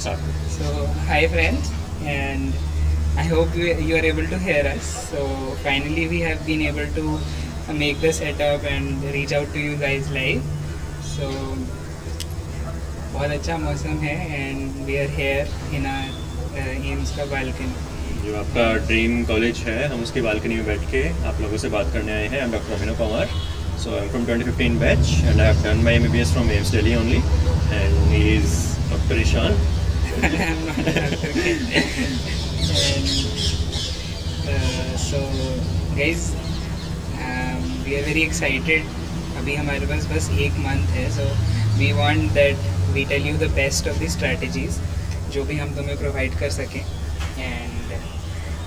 So, hi friends, and I hope you are able to hear us. So, finally, we have been able to make the setup and reach out to you guys live. So, बहुत अच्छा मौसम है and we are here in our AIIMS का balcony. जो आपका dream college है, हम उसकी बालकनी में बैठ के आप लोगों से बात करने आए हैं. I'm Dr. Abhinav Pawar. So I'm from 2015 batch and I have done my MBBS from AIIMS Delhi only. And he is Dr. Ishan. I'm not a doctor. And, so guys, we are very excited. अभी हमारे पास बस एक month है, so we want that we tell you the best of the strategies जो भी हम तुम्हें provide कर सकें. And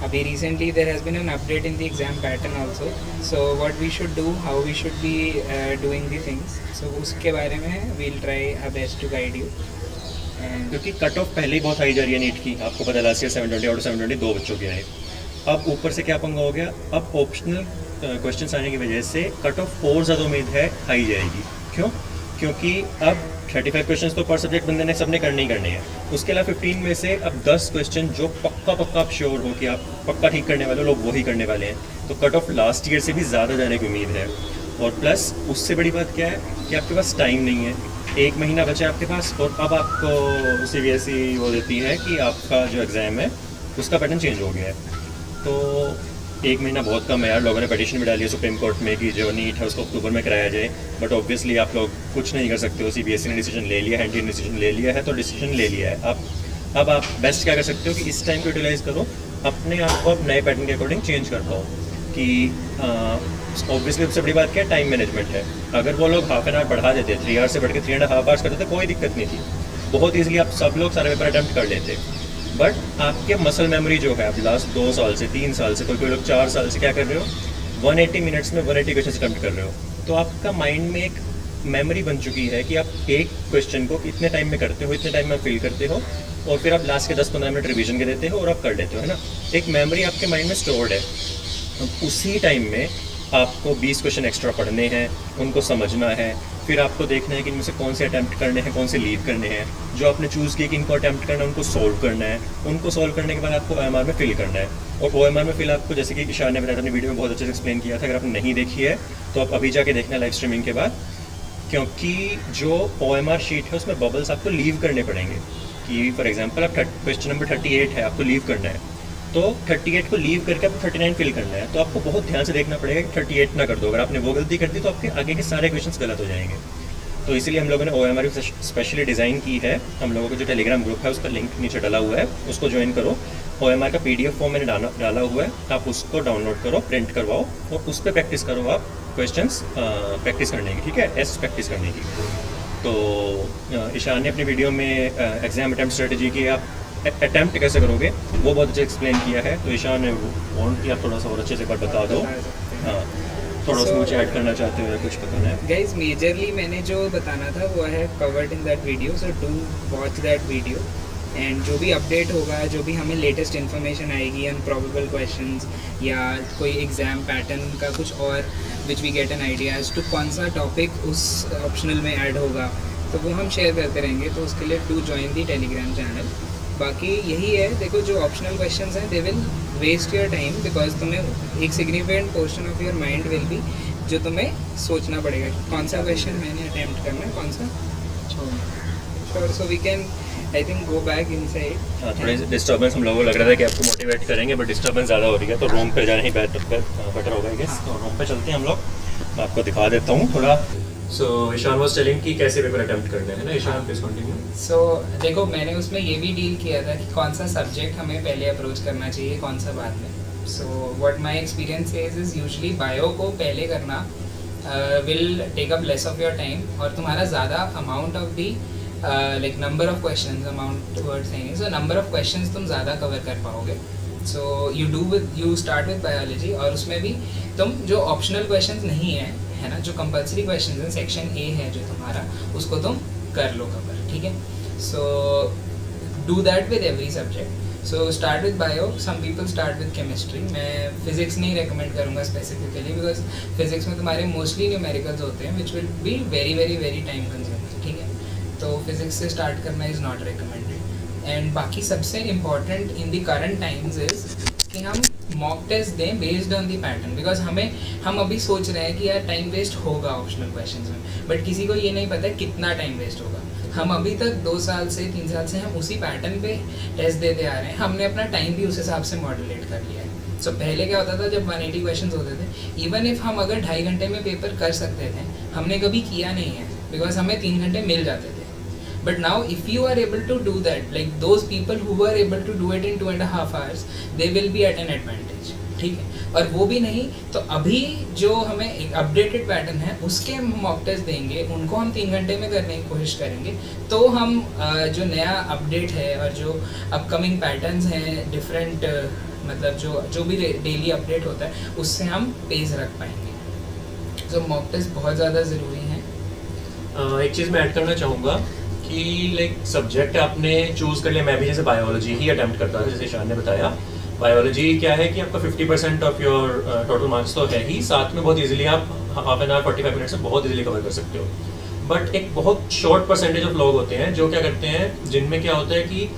अभी recently there has been an update in the exam pattern also. So what we should do, how we should be doing the things. So उसके बारे में we'll try our best to guide you. And क्योंकि cut off पहले ही बहुत high जा रही है NEET की. आपको पता है लास्ट ईयर 720 आउट ऑफ 720 दो बच्चों के आए. अब ऊपर से क्या पंगा हो गया, अब ऑप्शनल क्वेश्चन आने की वजह से कट ऑफ और ज़्यादा उम्मीद है हाई जाएगी. क्यों? क्योंकि अब 35 क्वेश्चंस तो पर सब्जेक्ट बंदे ने सबने करने ही करने हैं. उसके अलावा 15 में से अब 10 क्वेश्चन जो पक्का आप श्योर हो कि आप पक्का ठीक करने वाले लोग वही करने वाले हैं. तो कट ऑफ लास्ट ईयर से भी ज़्यादा जाने की उम्मीद है. और प्लस उससे बड़ी बात क्या है कि आपके पास टाइम नहीं है. एक महीना बचा है आपके पास और अब आपको CBSE वो देती है कि आपका जो एग्ज़ाम है उसका पैटर्न चेंज हो गया है. तो एक महीना बहुत कम है यार. लोगों ने पिटीशन भी डाली है सुप्रीम कोर्ट में कि जो नीट है उसको अक्टूबर में कराया जाए. बट ऑब्वियसली आप लोग कुछ नहीं कर सकते हो. CBSE ने डिसीजन ले लिया है, एनटीए ने डिसीजन ले लिया है, तो डिसीजन ले लिया है. अब आप बेस्ट क्या कर सकते हो कि इस टाइम को यूटिलाइज़ करो, अपने आप को अब नए पैटर्न के अकॉर्डिंग चेंज कर पाओ. कि ऑब्वियसली सबसे बड़ी बात क्या है, टाइम मैनेजमेंट है. अगर वो लोग हाफ एन आवर बढ़ा देते, 3 आवर्स से बढ़ के 3.5 आवर्स कर देते, कोई दिक्कत नहीं थी. बहुत ईजिली आप सब लोग सारे पेपर अटैम्प्ट कर लेते. बट आपके मसल मेमोरी जो है, आप लास्ट 2 साल से 3 साल से कोई लोग 4 साल से क्या कर रहे हो, 180 मिनट्स में 180 क्वेश्चन अटैम्प्ट कर रहे हो. तो आपका माइंड में एक मेमोरी बन चुकी है कि आप एक क्वेश्चन को इतने टाइम में करते हो, इतने टाइम में फिल करते हो, और फिर आप लास्ट के 10-15 मिनट रिवीजन के देते हो और आप कर लेते हो, है ना. एक मेमोरी आपके माइंड में स्टोर्ड है. अब उसी टाइम में आपको 20 क्वेश्चन एक्स्ट्रा पढ़ने हैं, उनको समझना है, फिर आपको देखना है कि इनमें से कौन से अटैम्प्ट करने हैं, कौन से लीव करने हैं. जो आपने चूज़ किए कि इनको अटैम्प्ट करना है उनको सोल्व करना है. उनको सोल्व करने के बाद आपको OMR में फिल करना है. और OMR में फिल आपको, जैसे कि ईशान ने बताया अपनी वीडियो में बहुत अच्छे से एक्सप्लेन किया था, अगर आपने नहीं देखी है तो आप अभी जाके देखना लाइव स्ट्रीमिंग के बाद. क्योंकि जो OMR शीट है उसमें बबल्स आपको लीव करने पड़ेंगे. कि फॉर एग्जाम्पल आप क्वेश्चन नंबर 38 है, आपको लीव करना है, तो 38 को लीव करके आपको 39 फिल करना है. तो आपको बहुत ध्यान से देखना पड़ेगा कि 38 ना कर दो. अगर आपने वो गलती कर दी तो आपके आगे के सारे क्वेश्चंस गलत हो जाएंगे. तो इसीलिए हम लोगों ने OMR स्पेशली डिज़ाइन की है. हम लोगों का जो टेलीग्राम ग्रुप है उसका लिंक नीचे डाला हुआ है, उसको ज्वाइन करो. OMR का PDF फॉर्म मैंने डाला हुआ है, आप उसको डाउनलोड करो, प्रिंट करवाओ और उस पर प्रैक्टिस करो आप क्वेश्चंस प्रैक्टिस करने की. ठीक है, टेस्ट प्रैक्टिस करने की. तो ईशान ने अपनी वीडियो में एग्जाम अटैम्प्ट स्ट्रेटजी की आप अटैम्प्ट कैसे करोगे वो बहुत अच्छे एक्सप्लेन किया है. तो ईशान ने वांट कि आप थोड़ा सा और अच्छे से पर बता दो. हाँ, थोड़ा सा मुझे ऐड करना चाहते हो या कुछ बताना है. guys, मेजरली मैंने जो बताना था वो है covered in that video. So do watch that video. And जो भी अपडेट होगा, जो भी हमें लेटेस्ट इन्फॉर्मेशन आएगी, अनप्रॉबेबल क्वेश्चंस या कोई एग्ज़ाम पैटर्न का कुछ और which we get an idea as to कौन सा टॉपिक उस ऑप्शनल में ऐड होगा, तो वो हम शेयर करते रहेंगे. तो उसके लिए do join the Telegram channel. बाकी यही है, देखो जो ऑप्शनल क्वेश्चंस हैं they will waste your time, because तुम्हें एक significant portion of your mind will be जो तुम्हें सोचना पड़ेगा कि कौन सा क्वेश्चन मैंने अटैम्प्ट करना है, कौन सा छोड़ना. Sure. So we can I think go back inside. हाँ, थोड़ी डिस्टर्बेंस हम लोगों को लग रहा था कि आपको मोटिवेट करेंगे, बट डिस्टर्बेंस ज़्यादा हो रही है, तो रूम पे जाना ही बेटर होगा आई गेस. तो रूम पे चलते हैं हम लोग, मैं आपको दिखा देता हूँ थोड़ा. सो ईशान वाज टेलिंग कि कैसे पेपर अटेम्प्ट करने हैं ना. Ishan please continue. सो देखो, मैंने उसमें ये भी डील किया था कि कौन सा सब्जेक्ट हमें पहले अप्रोच करना चाहिए, कौन सा बाद में. So what my experience says is usually bio को पहले करना will take up less of your time, और तुम्हारा ज़्यादा amount of the like number of questions, amount towards saying, so number of questions तुम ज़्यादा कवर कर पाओगे. So you start with biology, और उसमें भी तुम जो ऑप्शनल क्वेश्चंस नहीं है ना, जो कंपल्सरी क्वेश्चंस हैं, सेक्शन A है जो तुम्हारा, उसको तुम कर लो कवर. ठीक है. So do that with every subject. So start with bio. Some people start with chemistry. मैं फिजिक्स नहीं रेकमेंड करूँगा स्पेसिफिकली, बिकॉज फिजिक्स में तुम्हारे मोस्टली न्यूमेरिकल्स होते हैं which will be very very very time consuming. ठीक है. तो फिजिक्स से स्टार्ट करना इज़ नॉट रिकमेंडेड. एंड बाकी सबसे important in the current times is कि हम मॉक टेस्ट दें based on the pattern, because हम अभी सोच रहे हैं कि यार टाइम वेस्ट होगा ऑप्शनल क्वेश्चंस में, बट किसी को ये नहीं पता है कितना टाइम वेस्ट होगा। हम अभी तक 2 साल से 3 साल से हम उसी पैटर्न पे टेस्ट देते आ रहे हैं, हमने अपना टाइम भी उस हिसाब से मॉड्यूलेट कर लिया है। सो पहले क्या होता था, जब 180 क्वेश्चन होते थे, इवन इफ हम अगर 2.5 घंटे में पेपर कर सकते थे, हमने कभी किया नहीं है, बिकॉज हमें 3 घंटे मिल जाते थे। But now if you are able to do that, like those people who are able to do it in 2.5 hours, they will be at an advantage, ठीक है। और वो भी नहीं तो अभी जो हमें एक अपडेटेड पैटर्न है उसके हम मॉक टेस्ट देंगे, उनको हम 3 घंटे में करने की कोशिश करेंगे, तो हम जो नया अपडेट है और जो अपकमिंग पैटर्न्स हैं डिफरेंट, मतलब जो भी डेली अपडेट होता है उससे हम पेस रख पाएंगे। तो मॉक टेस्ट बहुत ज़्यादा ज़रूरी है। एक चीज़ मैं ऐड करना चाहूँगा कि लाइक सब्जेक्ट आपने चूज़ कर लिया, मैं भी जैसे बायोलॉजी ही अटेम्प्ट करता था, जैसे ईशान ने बताया। बायोलॉजी क्या है कि आपका 50% ऑफ योर टोटल मार्क्स तो है ही, साथ में बहुत इजीली आप हाफ एन आवर 45 मिनट से बहुत इजीली कवर कर सकते हो। बट एक बहुत शॉर्ट परसेंटेज ऑफ लोग होते हैं जो क्या करते हैं, जिनमें क्या होता है कि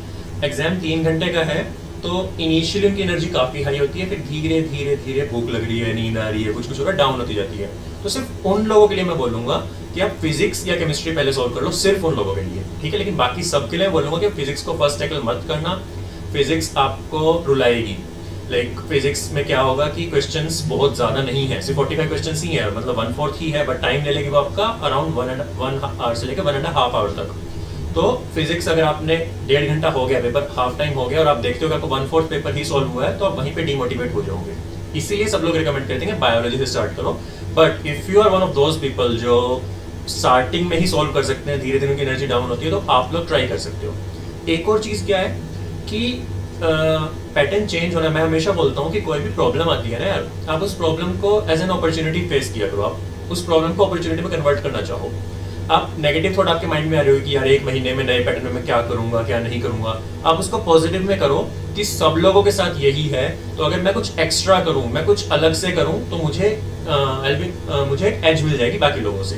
एग्जाम 3 घंटे का है, तो इनिशियली उनकी एनर्जी काफ़ी हाई होती है, फिर धीरे धीरे धीरे भूख लग रही है, नींद आ रही है, कुछ कुछ होगा, डाउन होती जाती है। तो सिर्फ उन लोगों के लिए मैं बोलूँगा कि आप फिजिक्स या केमिस्ट्री पहले सॉल्व कर लो, सिर्फ उन लोगों के लिए, ठीक है। लेकिन बाकी सबके लिए बोलूँगा कि फिजिक्स को फर्स्ट टैकल मत करना, फिजिक्स आपको रुलाएगी। लाइक फिजिक्स में क्या होगा कि क्वेश्चंस बहुत ज़्यादा नहीं है, सिर्फ 45 क्वेश्चंस ही है, मतलब 1/4 ही है, बट टाइम ले लेगी वो आपका अराउंड 1 आवर से लेकर 1.5 आवर तक। तो फिजिक्स अगर आपने 1.5 घंटा हो गया, पेपर हाफ टाइम हो गया और आप देखते हो कि आपको 1/4 पेपर ही सॉल्व हुआ है, तो आप वहीं पे डिमोटिवेट हो जाओगे। इसीलिए सब लोग रिकमेंड करते हैं बायोलॉजी से स्टार्ट करो। But if you are one of those people जो स्टार्टिंग में ही सॉल्व कर सकते हैं, धीरे धीरे उनकी एनर्जी डाउन होती है, तो आप लोग ट्राई कर सकते हो। एक और चीज़ क्या है कि पैटर्न चेंज होना, मैं हमेशा बोलता हूँ कि कोई भी प्रॉब्लम आती है ना यार, आप उस प्रॉब्लम को एज एन अपॉर्चुनिटी फेस किया करो, आप उस प्रॉब्लम को अपॉर्चुनिटी में कन्वर्ट करना चाहो। आप नेगेटिव थॉट आपके माइंड में आ रही हो कि यार 1 महीने में नए पैटर्न में मैं क्या करूंगा क्या नहीं करूंगा, आप उसको पॉजिटिव में करो कि सब लोगों के साथ यही है, तो अगर मैं कुछ एक्स्ट्रा करूं, मैं कुछ अलग से करूं, तो मुझे एक एज मिल जाएगी बाकी लोगों से।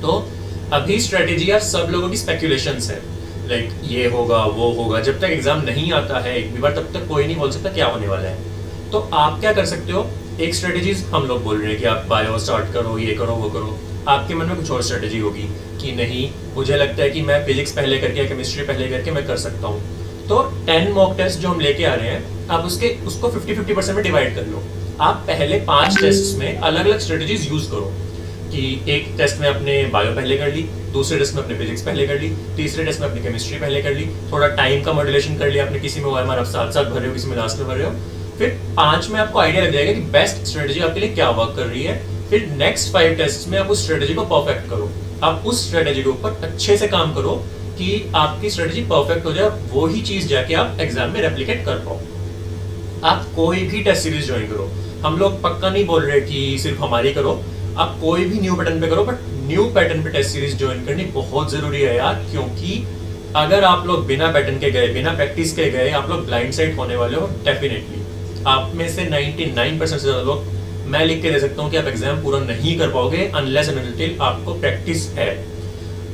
तो अभी स्ट्रेटेजी यार सब लोगों की स्पेक्यूलेशंस है, लाइक ये होगा वो होगा, जब तक एग्जाम नहीं आता है एक भी बार, तब तक कोई नहीं बोल सकता क्या होने वाला है। तो आप क्या कर सकते हो, एक स्ट्रेटेजीज हम लोग बोल रहे हैं कि आप बायो स्टार्ट करो, ये करो वो करो, आपके मन में कुछ और स्ट्रेटेजी होगी कि नहीं मुझे लगता है कि मैं फिजिक्स पहले करके या केमिस्ट्री पहले करके मैं कर सकता हूँ। तो 10 मॉक टेस्ट जो हम लेके आ रहे हैं, आप उसको 50-50% में डिवाइड कर लो। आप पहले 5 टेस्ट में अलग अलग स्ट्रेटेजीज यूज करो कि एक टेस्ट में अपने बायो पहले कर ली, दूसरे टेस्ट में अपने फिजिक्स पहले कर ली, तीसरे टेस्ट में अपनी केमिस्ट्री पहले कर ली, थोड़ा टाइम का मॉड्यूलेशन कर लिया आपने, किसी में OMR आप साथ भर रहे हो, किसी में लास्ट में भर रहे हो। फिर 5 में आपको आइडिया लग जाएगा कि बेस्ट स्ट्रेटेजी आपके लिए क्या वर्क कर रही है। फिर नेक्स्ट 5 टेस्ट में आप उस स्ट्रेटेजी को परफेक्ट करो, आप उस स्ट्रेटेजी के ऊपर अच्छे से काम करो कि आपकी स्ट्रेटेजी परफेक्ट हो जाए, वो ही चीज जाके आप एग्जाम में रेप्लिकेट कर पाओ। आप कोई भी टेस्ट सीरीज ज्वाइन करो, हम लोग पक्का नहीं बोल रहे कि सिर्फ हमारी करो, आप कोई भी न्यू पैटर्न पे करो, बट न्यू पैटर्न पे टेस्ट सीरीज ज्वाइन करनी बहुत जरूरी है यार, क्योंकि अगर आप लोग बिना पैटर्न के गए, बिना प्रैक्टिस के गए, आप लोग ब्लाइंड साइड होने वाले हो डेफिनेटली। आप में से 99% से ज्यादा लोग मैं लिख के दे सकता हूँ कि आप एग्जाम पूरा नहीं कर पाओगे अनलेस एंड अनटिल आपको प्रैक्टिस है।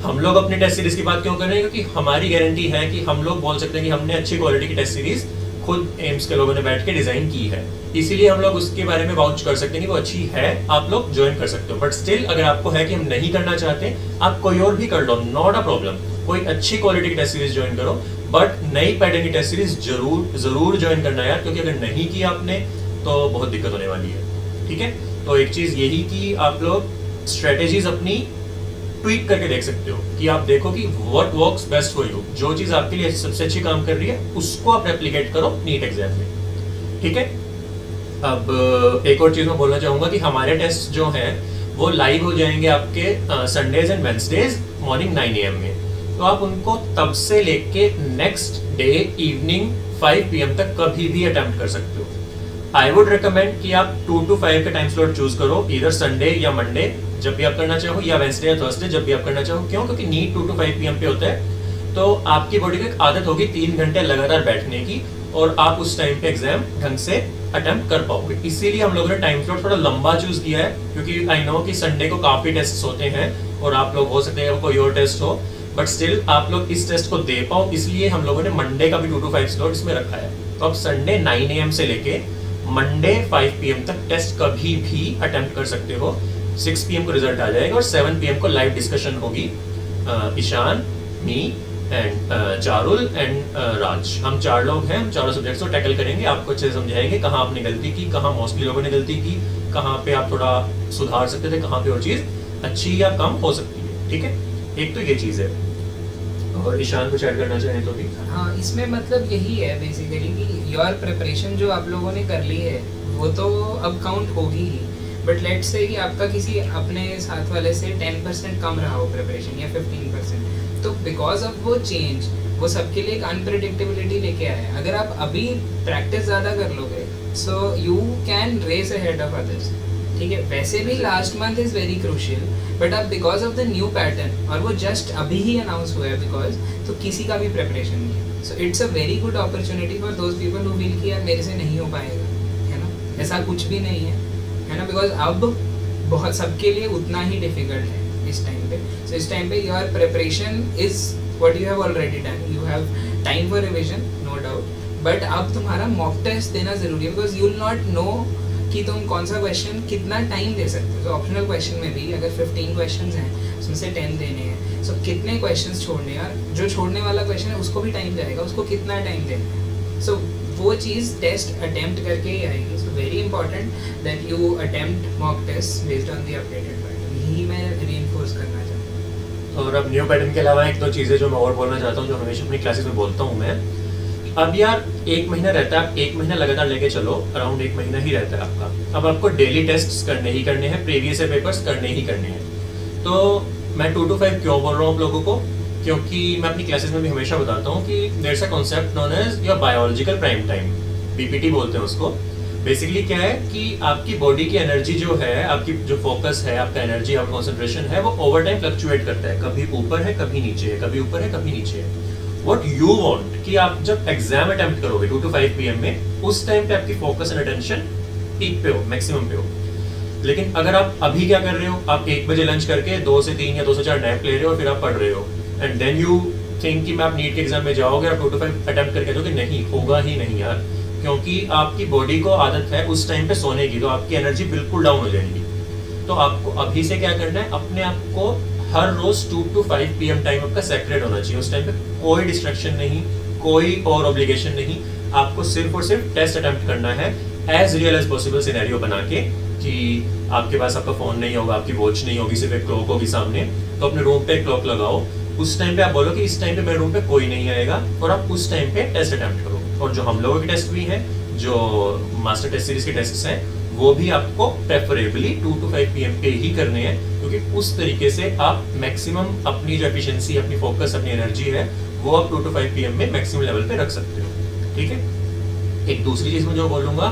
हम लोग अपनी टेस्ट सीरीज की बात क्यों कर रहे हैं, क्योंकि हमारी गारंटी है कि हम लोग बोल सकते हैं कि हमने अच्छी क्वालिटी की टेस्ट सीरीज खुद एम्स के लोगों ने बैठ के डिजाइन की है, इसीलिए हम लोग उसके बारे में वाउच कर सकते हैं कि वो अच्छी है, आप लोग ज्वाइन कर सकते हो। बट स्टिल अगर आपको है कि हम नहीं करना चाहते, आप कोई और भी कर लो, नॉट अ प्रॉब्लम, कोई अच्छी क्वालिटी की टेस्ट सीरीज ज्वाइन करो, बट नई पैटर्न की टेस्ट सीरीज जरूर ज्वाइन करना यार, क्योंकि अगर नहीं किया आपने तो बहुत दिक्कत होने वाली है, ठीक है। तो एक चीज यही कि आप लोग स्ट्रेटेजीज अपनी ट्वीक करके देख सकते हो कि आप देखो कि what works best for you, जो चीज आपके लिए सबसे अच्छी काम कर रही है उसको आप रेप्लिकेट करो नीट एग्जाम में, ठीक है। अब एक और चीज मैं बोलना चाहूंगा कि हमारे टेस्ट जो हैं वो लाइव हो जाएंगे आपके Sundays and Wednesdays morning 9 AM में, तो आप उनको तब से लेके नेक्स्ट डे इवनिंग 5 PM तक कभी भी अटेम्प्ट कर सकते हो। आई वुड रिकमेंड कि आप 2 to 5 का टाइम स्लॉट चूज करो, इधर संडे या मंडे जब भी आप करना चाहो, या वेंसडे या थर्सडे जब भी आप करना चाहो। क्यों? क्योंकि नीट 2 to 5 PM पे होता है, तो आपकी बॉडी को एक आदत होगी 3 घंटे लगातार बैठने की, और आप उस टाइम पे एग्जाम ढंग से अटेम्प्ट कर पाओगे। इसीलिए हम लोगों ने टाइम स्लॉट थोड़ा लंबा चूज किया है, क्योंकि आई नो कि संडे को काफी टेस्ट होते हैं और आप लोग हो सकते हैं कोई और टेस्ट हो, बट स्टिल आप लोग इस टेस्ट को दे पाओ, इसलिए हम लोगों ने मंडे का भी 2 to 5 स्लॉट इसमें रखा है। तो आप संडे 9 AM से लेके मंडे 5 PM तक टेस्ट कभी भी अटेम्प्ट कर सकते हो। 6 PM को रिजल्ट आ जाएगा और 7 PM को लाइव डिस्कशन होगी। Ishan, me and Charul and Raj, हम 4 लोग हैं, हम चारों सब्जेक्ट्स को टैकल करेंगे, आपको अच्छे से समझाएंगे कहाँ आपने गलती की, कहाँ मोस्टली लोगों ने गलती की, कहाँ पे आप थोड़ा सुधार सकते थे, कहाँ पे और चीज़ अच्छी या कम हो सकती है। ठीक है, एक तो ये चीज़ है। और ईशान कुछ ऐड करना चाहें तो भी। हाँ, इसमें मतलब यही है बेसिकली कि योर प्रिपरेशन जो आप लोगों ने कर ली है वो तो अब काउंट होगी ही, बट लेट्स से कि आपका किसी अपने साथ वाले से 10% कम रहा हो प्रिपरेशन या 15%, तो बिकॉज ऑफ वो चेंज वो सबके लिए एक अनप्रेडिक्टेबिलिटी लेके आया है। अगर आप अभी प्रैक्टिस ज़्यादा कर लोगे so you can race ahead of others. ठीक है, वैसे भी last month is very crucial, but अब because of the new pattern और वो जस्ट अभी ही अनाउंस हुआ है बिकॉज, तो किसी का भी प्रिपरेशन नहीं है। So it's a very good opportunity for those people who feel कि यार मेरे से नहीं हो पाएगा, है ना, ऐसा कुछ भी नहीं है ना, बिकॉज अब बहुत सबके लिए उतना ही डिफिकल्ट है इस टाइम पे। सो इस टाइम पे your preparation is what you have already done, you have time for revision no doubt, but अब तुम्हारा मॉक टेस्ट देना जरूरी है because you will not know कि तुम कौन सा क्वेश्चन कितना टाइम दे सकते हो। तो ऑप्शनल क्वेश्चन में भी अगर 15 क्वेश्चंस हैं उसमें से 10 देने हैं, सो कितने क्वेश्चंस छोड़ने हैं, और जो छोड़ने वाला क्वेश्चन है उसको भी टाइम जाएगा, उसको कितना टाइम देना है। सो वो चीज़ टेस्ट अटेम्प्ट करके ही आएगी। So very important that you attempt mock test based on the updated pattern, यही मैं रीइंफोर्स करना चाहता हूँ। और अब न्यू पैटर्न के अलावा एक दो चीज़ें जो मैं और बोलना चाहता हूँ, जो हमेशा अपनी क्लासेस में बोलता हूँ मैं। अब यार 1 महीना रहता है, आप 1 महीना लगातार लेके चलो, अराउंड 1 महीना ही रहता है आपका। अब आपको डेली टेस्ट करने ही करने हैं, प्रीवियस पेपर्स करने ही करने हैं। तो मैं 2 to 5 क्यों बोल रहा हूँ आप लोगों को, क्योंकि मैं अपनी क्लासेस में भी हमेशा बताता हूँ कि there is a concept known as your biological prime time, BPT बोलते हैं उसको। बेसिकली क्या है कि आपकी बॉडी की एनर्जी जो है, आपकी जो फोकस है, आपका एनर्जी, आपका कॉन्सेंट्रेशन है, वो ओवर टाइम फ्लक्चुएट करता है, कभी ऊपर है कभी नीचे है, कभी ऊपर है कभी नीचे है। What you want कि आप जब एग्जाम अटेम्प्ट करोगे 2 to 5 PM में, उस टाइम पे आपकी फोकस एंड अटेंशन पीक पे हो, मैक्सिमम पे हो। लेकिन अगर आप अभी क्या कर रहे हो, आप 1 बजे लंच करके 2 से 3 या 2 से 4 नैप ले रहे हो और फिर आप पढ़ रहे हो, एंड देन यू थिंक कि मैं आप नीट के एग्जाम में जाओगे और 2 to 5 अटेम्प्ट करके दोगे, नहीं होगा ही नहीं यार, क्योंकि आपकी बॉडी को आदत है उस टाइम पे सोने की, तो आपकी एनर्जी बिल्कुल डाउन हो जाएगी। तो आपको अभी से क्या करना है, अपने आप को हर रोज 2 to 5 PM टाइम आपका सेक्रेट होना चाहिए। उस टाइम पे कोई डिस्ट्रैक्शन नहीं, कोई और ऑब्लिगेशन नहीं, आपको सिर्फ और सिर्फ टेस्ट अटेम्प्ट करना है as real as possible scenario बना के, कि आपके पास आपका फोन नहीं होगा, आपकी वॉच नहीं होगी, सिर्फ एक क्लॉक होगी सामने, तो अपने रूम पे क्लॉक लगाओ। उस टाइम पे आप बोलो कि इस टाइम पे मेरे रूम पे कोई नहीं आएगा, और आप उस टाइम पे टेस्ट अटेम्प्ट करो। और जो हम लोगों के टेस्ट भी हैं, जो मास्टर टेस्ट सीरीज के टेस्ट हैं, वो भी आपको प्रेफरेबली 2 to 5 PM पे ही करने हैं, क्योंकि उस तरीके से आप मैक्सिमम अपनी जो एफिशिएंसी, अपनी फोकस, अपनी एनर्जी है, वो आप 2 to 5 PM में मैक्सिमम लेवल पे रख सकते हो। ठीक है, एक दूसरी चीज मैं जो बोलूंगा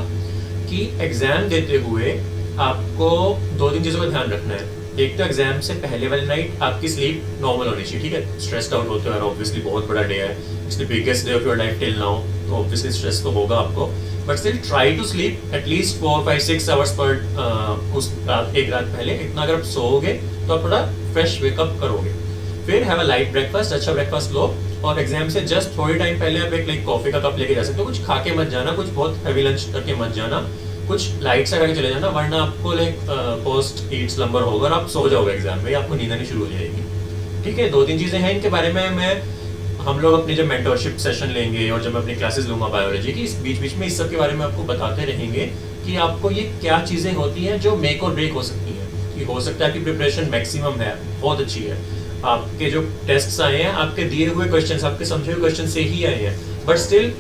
कि एग्जाम देते हुए आपको 2-3 चीजों का ध्यान रखना है। एक तो एग्जाम से पहले वाली नाइट आपकी स्लीप नॉर्मल होनी चाहिए। ठीक है, स्ट्रेस्ड आउट होते हो यार, ऑब्वियसली बहुत बड़ा डे है, it's the biggest day of your life till now, तो ऑब्वियसली स्ट्रेस तो होगा आपको, but still try to sleep at least 4-5-6 hours पर उस एक रात पहले। इतना अगर आप सोओगे तो आप थोड़ा फ्रेश वेकअप करोगे। फिर हैव अ लाइट ब्रेकफास्ट, अच्छा ब्रेकफास्ट लो, और एग्जाम से जस्ट थोड़ी टाइम पहले आप एक लाइक कॉफी का कप लेके जा सकते हो। कुछ खा के मत जाना, कुछ बहुत हैवी लंच करके मत जाना, कुछ लाइट सा करके चले जाना, वरना आपको लाइक पोस्ट ईट स्लम्बर होगा और आप सो जाओगे एग्जाम में, आपको नींद आनी शुरू हो जाएगी। ठीक है, 2-3 चीजें हैं इनके बारे में हम लोग अपनी जब मेंटरशिप सेशन लेंगे और जब मैं अपनी क्लासेस लूंगा बायोलॉजी की, इस बीच बीच में इस सब के बारे में आपको बताते रहेंगे कि आपको ये क्या चीजें होती हैं जो मेक और ब्रेक हो सकती हैं। कि हो सकता है कि प्रिपरेशन मैक्सिमम है, बहुत अच्छी है, आपके जो टेस्ट्स आए हैं आपके दिए हुए क्वेश्चंस, आपके समझे हुए क्वेश्चन से ही आए हैं, बट स्टिल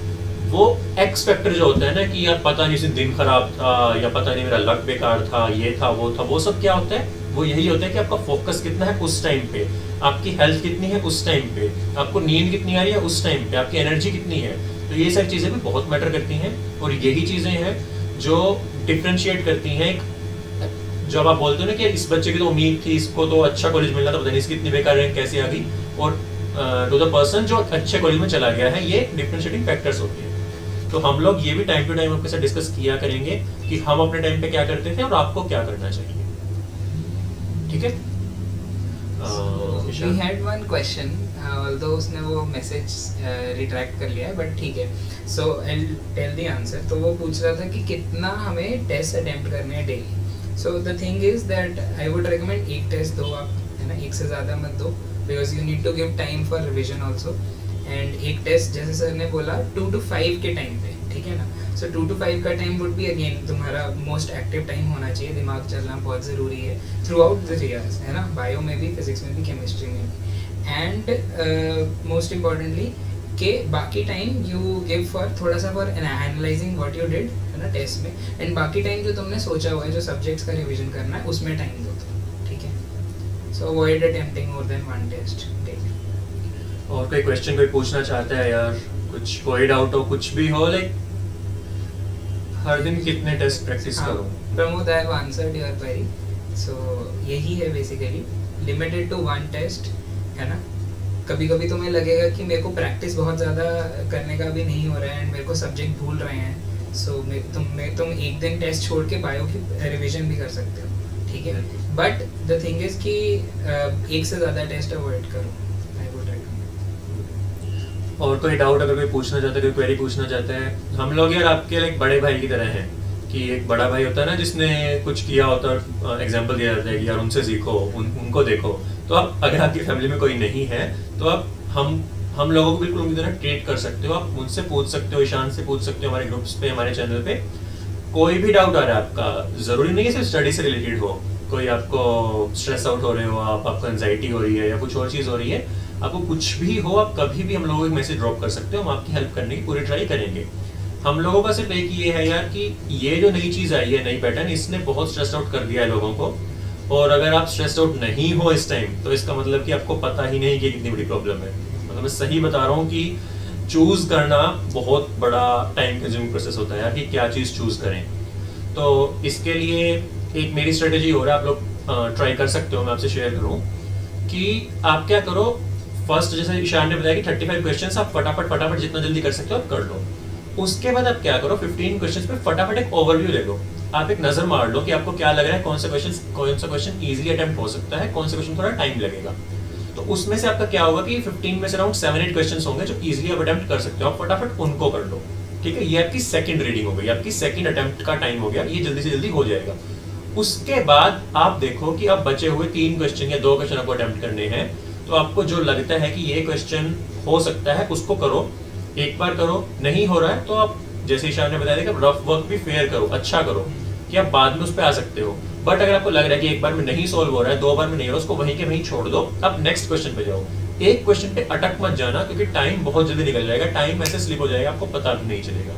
वो एक्स फैक्टर जो होता है ना कि यार पता नहीं, उस दिन खराब था, या पता नहीं मेरा लक बेकार था, ये था वो था, वो सब क्या होता है, वो यही होता है कि आपका फोकस कितना है उस टाइम पे, आपकी हेल्थ कितनी है उस टाइम पे, आपको नींद कितनी आ रही है उस टाइम पे, आपकी एनर्जी कितनी है। तो ये सारी चीजें भी बहुत मैटर करती हैं, और यही चीजें हैं जो डिफ्रेंशिएट करती हैं। जब आप बोलते हो ना कि इस बच्चे की तो उम्मीद थी, इसको तो अच्छा कॉलेज मिलना था, पता नहीं इसकी इतनी बेकार रैंक कैसे आ गई, और टू द पर्सन जो अच्छे कॉलेज में चला गया है, ये डिफ्रेंशिएटिंग फैक्टर्स होते हैं। तो हम लोग ये भी टाइम टू टाइम आपके साथ डिस्कस किया करेंगे कि हम अपने टाइम पे क्या करते थे और आपको क्या करना चाहिए। ठीक है, we had one question, although उसने वो मैसेज रिट्रैक्ट कर लिया है, बट ठीक है. So I will tell the answer. तो वो पूछ रहा था कि कितना हमें टेस्ट अटेम्प्ट करने हैं daily. So the thing is that I would recommend एक टेस्ट दो आप, है ना, एक से ज़्यादा मत दो, because you need to give time for revision also. And एक टेस्ट जैसे सर ने बोला 2 to 5 के टाइम पे, ठीक है ना. सो 2 to 5 का टाइम वुड बी अगेन तुम्हारा मोस्ट एक्टिव टाइम होना चाहिए. दिमाग चलना बहुत ज़रूरी है थ्रू आउट द ईयर्स, है ना, बायो में भी, फिजिक्स में भी, केमिस्ट्री में भी. एंड मोस्ट इम्पॉर्टेंटली के बाकी टाइम यू गिव फॉर थोड़ा सा for analysing what you did, है ना, टेस्ट में. एंड बाकी टाइम जो तुमने सोचा हुआ है, जो सब्जेक्ट्स का रिविजन करना है, उसमें टाइम दो तो, ठीक है. So avoid attempting more than one test daily. और कोई क्वेश्चन कोई पूछना चाहता है यार, कुछ कोई डाउट हो, कुछ भी हो, लाइक हर दिन कितने टेस्ट प्रैक्टिस करूं? Pramod, I have answered your query. So यही है basically, limited to one test, है ना. कभी कभी तुम्हें लगेगा कि मेरे को प्रैक्टिस बहुत ज़्यादा करने का भी नहीं हो रहा है एंड मेरे को सब्जेक्ट भूल रहे हैं. सो तुम एक दिन टेस्ट छोड़ के बायो की रिवीजन भी कर सकते हो, ठीक है. बट द थिंग इज कि एक से ज़्यादा टेस्ट अवॉइड करो. और कोई डाउट अगर कोई पूछना चाहता है, कोई क्वेरी पूछना चाहता है, हम लोग यार आपके लाइक बड़े भाई की तरह हैं. कि एक बड़ा भाई होता है ना जिसने कुछ किया होता है, एग्जांपल दिया जाता है कि यार उनसे सीखो, उनको देखो. तो आप अगर आपकी फैमिली में कोई नहीं है तो आप हम लोगों को बिल्कुल उनकी तरह ट्रीट कर सकते हो. आप मुझसे पूछ सकते हो, ईशान से पूछ सकते हो, हमारे ग्रुप्स पे, हमारे चैनल पे कोई भी डाउट आ रहा है आपका. जरूरी नहीं है सिर्फ स्टडी से रिलेटेड हो. कोई आपको स्ट्रेस आउट हो रहे हो, आपको एंजाइटी हो रही है या कुछ और चीज़ हो रही है, आपको कुछ भी हो, आप कभी भी हम लोगों को एक मैसेज ड्रॉप कर सकते हो. हम आपकी हेल्प करने की पूरी ट्राई करेंगे. हम लोगों का सिर्फ एक ये है यार कि ये जो नई चीज़ आई है, नई पैटर्न, इसने बहुत स्ट्रेस आउट कर दिया है लोगों को. और अगर आप स्ट्रेस आउट नहीं हो इस टाइम, तो इसका मतलब कि आपको पता ही नहीं कि कितनी बड़ी प्रॉब्लम है. मतलब मैं सही बता रहा हूँ कि चूज़ करना बहुत बड़ा टाइम कंज्यूमिंग प्रोसेस होता है यार, कि क्या चीज़ चूज़ करें. तो इसके लिए एक मेरी स्ट्रेटेजी हो रहा है, आप लोग ट्राई कर सकते हो, मैं आपसे शेयर करूँ कि आप क्या करो. फर्स्ट जैसे ईशान ने बताया कि 35 क्वेश्चंस आप फटाफट जितना जल्दी कर सकते हो आप कर लो. उसके बाद आप क्या करो, 15 क्वेश्चंस पे फटाफट एक ओवरव्यू ले लो. आप एक नजर मार लो कि आपको क्या लग रहा है, कौन सा क्वेश्चन इजीली अटेम्प्ट हो सकता है, कौन सा क्वेश्चन थोड़ा टाइम लगेगा. तो उसमें से आपका क्या होगा कि 15 में से अराउंड 7-8 क्वेश्चंस होंगे जो इजीली आप अटेम्प्ट कर सकते हो. आप फटाफट उनको कर लो, ठीक है. ये आपकी सेकंड रीडिंग हो गई, आपकी सेकंड अटेम्प्ट का टाइम हो गया, ये जल्दी से जल्दी हो जाएगा. उसके बाद आप देखो कि अब बचे हुए 3 क्वेश्चन या 2 क्वेश्चन आपको अटेम्प्ट करने हैं. तो आपको जो लगता है कि ये क्वेश्चन हो सकता है उसको करो, एक बार करो. नहीं हो रहा है तो आप जैसे ईशान ने बताया कि रफ वर्क भी फेयर करो, अच्छा करो, कि आप बाद में उस पर आ सकते हो. बट अगर आपको लग रहा है कि एक बार में नहीं सॉल्व हो रहा है, 2 बार में नहीं हो रहा, उसको वहीं के वहीं छोड़ दो. आप नेक्स्ट क्वेश्चन पे जाओ. एक क्वेश्चन पे अटक मत जाना, क्योंकि टाइम बहुत जल्दी निकल जाएगा. टाइम ऐसे स्लिप हो जाएगा, आपको पता भी नहीं चलेगा,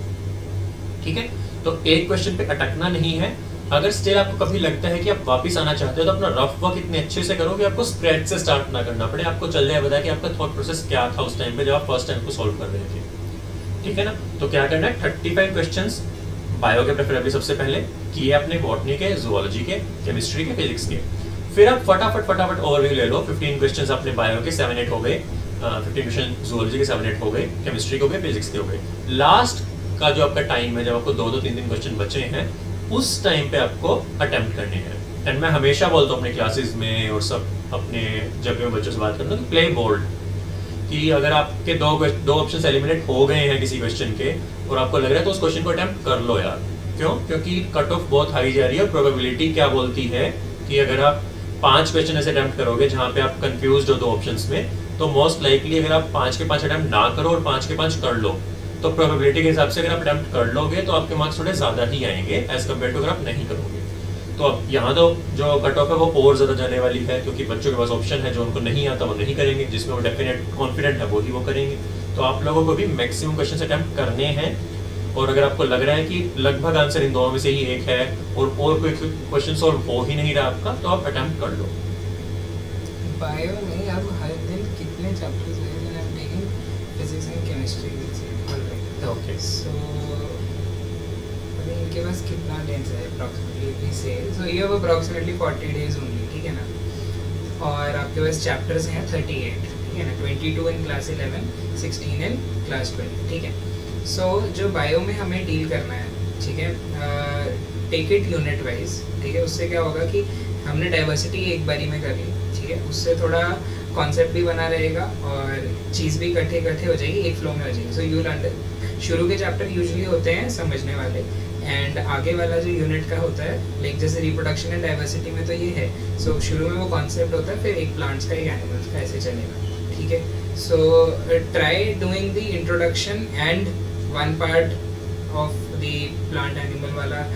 ठीक है. तो एक क्वेश्चन पे अटकना नहीं है. अगर स्टिल आपको कभी लगता है कि आप वापस आना चाहते हो, तो अपना रफ वर्क इतने अच्छे से करो कि आपको स्क्रैच से स्टार्ट ना करना पड़े. आपको चल जाए बताया कि आपका थॉट प्रोसेस क्या था उस टाइम पे जब आप फर्स्ट टाइम को सॉल्व कर रहे थे, ठीक है ना. तो क्या करना है, 35 क्वेश्चंस बायो के प्रेफरेबली सबसे पहले किए अपने, बॉटनी के, जूलॉजी के, केमिस्ट्री के, फिजिक्स के. फिर आप फटाफट ओवरव्यू ले लो. 15 क्वेश्चंस अपने बायो के, 7-8 हो गए. 15 क्वेश्चन जूलॉजी के, 7-8 हो गए. केमिस्ट्री के हो गए, फिजिक्स के हो गए. लास्ट का जो आपका टाइम है, जब आपको 2-2, 3-3 क्वेश्चन बचे हैं, उस टाइम पे आपको अटेम्प्ट करने हैं. एंड मैं हमेशा बोलता हूँ अपने क्लासेस में और सब अपने जब मैं बच्चों से बात करता हूँ, प्ले बोल्ड. कि अगर आपके 2 ऑप्शन एलिमिनेट हो गए हैं किसी क्वेश्चन के और आपको लग रहा है, तो उस क्वेश्चन को अटेम्प्ट कर लो यार. क्यों? क्योंकि कट ऑफ बहुत हाई जा रही है. प्रोबेबिलिटी क्या बोलती है कि अगर आप 5 क्वेश्चन ऐसे अटेम्प्ट करोगे जहाँ पे आप कंफ्यूज हो 2 ऑप्शंस में, तो मोस्ट लाइकली अगर आप 5 के 5 अटेम्प्ट ना करो और 5 के 5 कर लो, तो प्रोबेबिलिटी के हिसाब से अगर आप अटेम्प्ट कर लोगे तो आपके मार्क्स थोड़े ज़्यादा ही आएंगे एज कम्पेयर टू अगर आप नहीं करोगे. तो अब यहाँ तो जो कट ऑफ है वो और ज़्यादा जाने वाली है, क्योंकि बच्चों के पास ऑप्शन है, जो उनको नहीं आता वो नहीं करेंगे, जिसमें वो डेफिनेट कॉन्फिडेंट है वो ही वो करेंगे. तो आप लोगों को भी मैक्सिमम क्वेश्चन अटेम्प्ट करने हैं. और अगर आपको लग रहा है कि लगभग आंसर इन दोनों में से ही एक है और कोई क्वेश्चन सॉल्व हो ही नहीं रहा आपका, तो आप अटेम्प्ट कर लो. बायो में अब हर दिन कितने चैप्टर्स हैं? I am taking physics and chemistry alright. Okay. So अभी इनके पास कितना डेज है approximately we say? So you have approximately 40 days only, ठीक है ना. और आपके पास चैप्टर्स हैं 38, ठीक है ना. 22 इन क्लास 11, 16 इन क्लास 12, ठीक है. सो जो बायो में हमें डील करना है, ठीक है, टेक इट यूनिट वाइज, ठीक है. उससे क्या होगा कि हमने डाइवर्सिटी एक बारी में कर ली, ठीक ठीक है, उससे थोड़ा कॉन्सेप्ट भी बना रहेगा और चीज़ भी इकट्ठे हो जाएगी, एक फ्लो में हो जाएगी. सो यू अंडर शुरू के चैप्टर यूजुअली होते हैं समझने वाले, एंड आगे वाला जो यूनिट का होता है लाइक जैसे रिप्रोडक्शन एंड डाइवर्सिटी में तो ये है. सो शुरू में वो कॉन्सेप्ट होता है, फिर एक प्लांट्स का एक एनिमल्स का ऐसे चलेगा. ठीक है, so try doing the introduction and one part of the plant animal वाला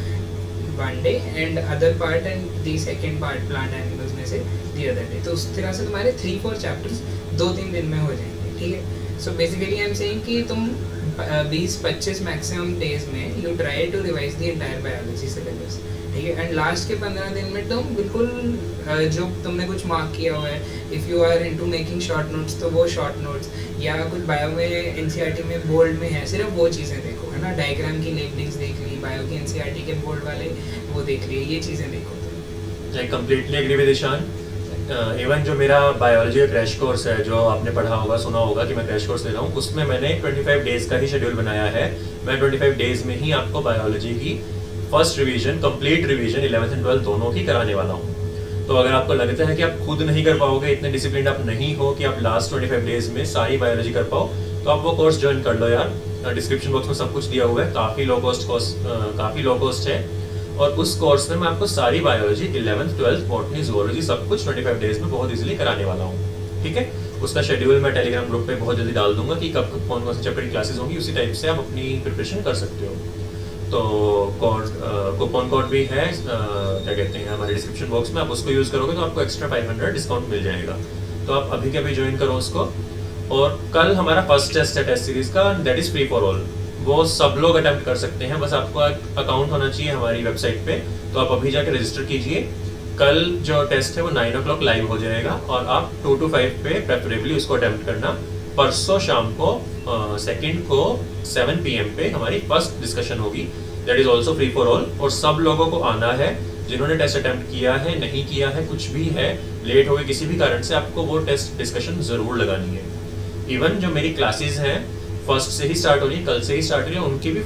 one day and other part and the second part plant animals में से the other day. तो उस तरह से तुम्हारे 3-4 chapters 2-3 दिन में हो जाएंगे. ठीक है, so basically I am saying कि तुम 20-25 maximum days में you try to revise the entire biology syllabus. ठीक है, एंड लास्ट के 15 दिन में तुम बिल्कुल जो तुमने कुछ मार्क किया हुआ है, if you are into making short notes तो वो शॉर्ट नोट्स, या कुछ बायो में एनसीईआरटी में बोल्ड में है सिर्फ वो चीज़ें देखो, है ना. डायग्राम की लेबलिंग्स देख ली, बायो की एनसीईआरटी के बोल्ड वाले वो देख लिए, ये चीज़ें देखो. I completely agree with Ishan. Even जो मेरा बायोलॉजी का क्रैश कोर्स है, जो आपने पढ़ा होगा सुना होगा कि मैं क्रैश कोर्स ले रहा हूँ, उसमें मैंने 25 डेज़ का ही शेड्यूल बनाया है. मैं 25 डेज़ में ही आपको बायोलॉजी की first revision, complete revision 11th and 12th दोनों की कराने वाला हूँ. तो अगर आपको लगता है कि आप खुद नहीं कर पाओगे, इतने डिसिप्लिन आप नहीं हो कि आप लास्ट 25 डेज में सारी बायोलॉजी कर पाओ, तो आप वो कोर्स ज्वाइन कर लो यार. डिस्क्रिप्शन बॉक्स में सब कुछ दिया हुआ है, काफ़ी लो कॉस्ट है. और उस कोर्स में मैं आपको सारी biology 11th 12th botany zoology सब कुछ 25 डेज में बहुत इजीली कराने वाला हूँ. ठीक है, उसका शेड्यूल मैं टेलीग्राम ग्रुप पे बहुत जल्दी डाल दूंगा कि कब कौन कौन से चैप्टर की क्लासेस होंगी. उसी टाइप से आप अपनी प्रिपरेशन कर सकते हो. तो कूपन कोड भी है, क्या कहते हैं, हमारे डिस्क्रिप्शन बॉक्स में. आप उसको यूज़ करोगे तो आपको एक्स्ट्रा 500 डिस्काउंट मिल जाएगा. तो आप अभी के अभी ज्वाइन करो उसको. और कल हमारा फर्स्ट टेस्ट है टेस्ट सीरीज का, that is free for all. वो सब लोग अटेम्प्ट कर सकते हैं, बस आपको एक अकाउंट होना चाहिए हमारी वेबसाइट पे. तो आप अभी जाके रजिस्टर कीजिए. कल जो टेस्ट है वो 9 o'clock लाइव हो जाएगा और आप 2 to 5 पे प्रेफरेबली उसको अटेम्प्ट करना. परसों शाम को 2nd को 7 PM पे हमारी फर्स्ट डिस्कशन होगी, that is also free for all. और सब लोगों को आना है जिन्होंने टेस्ट अटेम्प्ट किया है, नहीं किया है, कुछ भी है, लेट हो गए किसी भी कारण से, आपको वो टेस्ट डिस्कशन ज़रूर लगानी है. इवन जो मेरी क्लासेस हैं फर्स्ट से ही स्टार्ट हो रही है, कल से ही स्टार्ट हो रही है, उनकी भी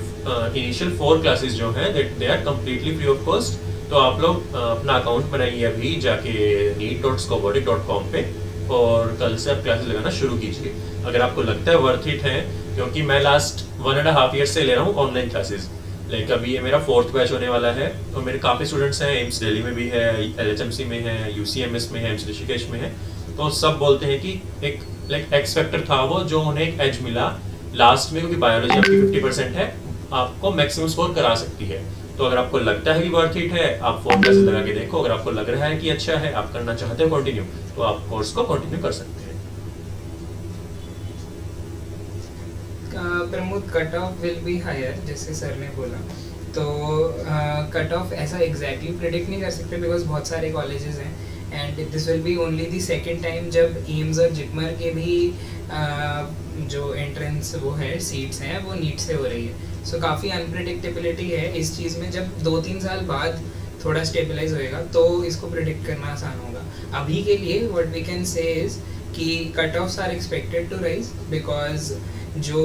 इनिशियल 4 क्लासेस जो हैं they are completely free of cost. तो आप लोग अपना अकाउंट बनाइए अभी जाके neet.scobotic.com पे, और कल से आप क्लासेस लगाना शुरू कीजिए अगर आपको लगता है वर्थ इट है. क्योंकि मैं लास्ट 1.5 ईयर से ले रहा हूँ ऑनलाइन क्लासेस. लाइक अभी ये मेरा 4th बैच होने वाला है और मेरे काफ़ी स्टूडेंट्स हैं, एम्स दिल्ली में भी है, LHMC में है, UCMS में है, एम्स ऋषिकेश में है. तो सब बोलते हैं कि एक लाइक एक्स फैक्टर था वो जो उन्हें एक एज मिला लास्ट में, क्योंकि बायोलॉजी आपकी 50% है, आपको मैक्सिमम स्कोर करा सकती है. तो अगर आपको लगता है कि वर्थ इट है, आप 4 क्लासेस लगा के देखो. अगर आपको लग रहा है कि अच्छा है, आप करना चाहते हो कंटिन्यू, तो आप कोर्स को कंटिन्यू कर सकते हैं. Pramod, cut off will be higher जैसे सर ने बोला. तो कट ऑफ ऐसा एग्जैक्टली प्रिडिक्ट नहीं कर सकते बिकॉज बहुत सारे कॉलेजेस हैं, and this will be only the second time जब एम्स और जिपमर के भी जो एंट्रेंस वो है सीट्स हैं वो नीट से हो रही है. सो काफ़ी अनप्रिडिक्टेबिलिटी है इस चीज़ में. जब 2-3 साल बाद थोड़ा स्टेबलाइज होएगा तो इसको प्रिडिक्ट करना आसान होगा. अभी के लिए what we can say is कि cut offs are expected to rise because जो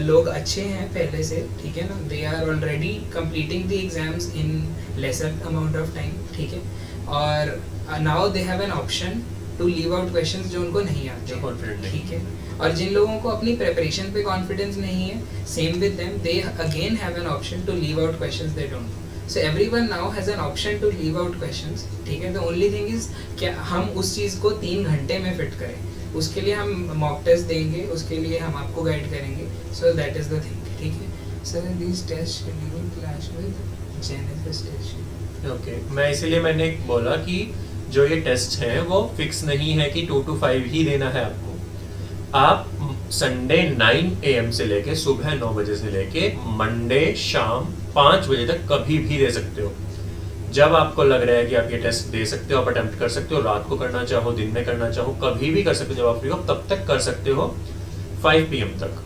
लोग अच्छे हैं पहले से, ठीक है ना, they are already completing the exams in lesser amount of time. ठीक है, और now they have an option to leave out questions जो उनको नहीं आते. ठीक है, और जिन लोगों को अपनी प्रिपरेशन पे कॉन्फिडेंस नहीं है, same with them, they again have an option to leave out questions they don't know. So everyone now has an option to leave out questions. ठीक है, द ओनली थिंग इज क्या हम उस चीज़ को 3 घंटे में फिट करें. उसके लिए हम मॉक टेस्ट देंगे, उसके लिए हम आपको गाइड करेंगे. So that is the thing. ठीक है sir, this test schedule clash with Genesis test. Okay, मैं इसीलिए मैंने बोला कि जो ये टेस्ट है वो फिक्स नहीं है कि 2 to 5 ही देना है आपको. आप संडे 9 AM से लेके सुबह 9 बजे से लेके मंडे शाम 5 बजे तक कभी भी दे सकते हो. जब आपको लग रहा है कि आप ये टेस्ट दे सकते हो, आप अटेम्प्ट कर सकते हो, रात को करना चाहो, दिन में करना चाहो, कभी भी कर सकते हो. जब आप फ्री हो तब तक कर सकते हो 5 PM तक.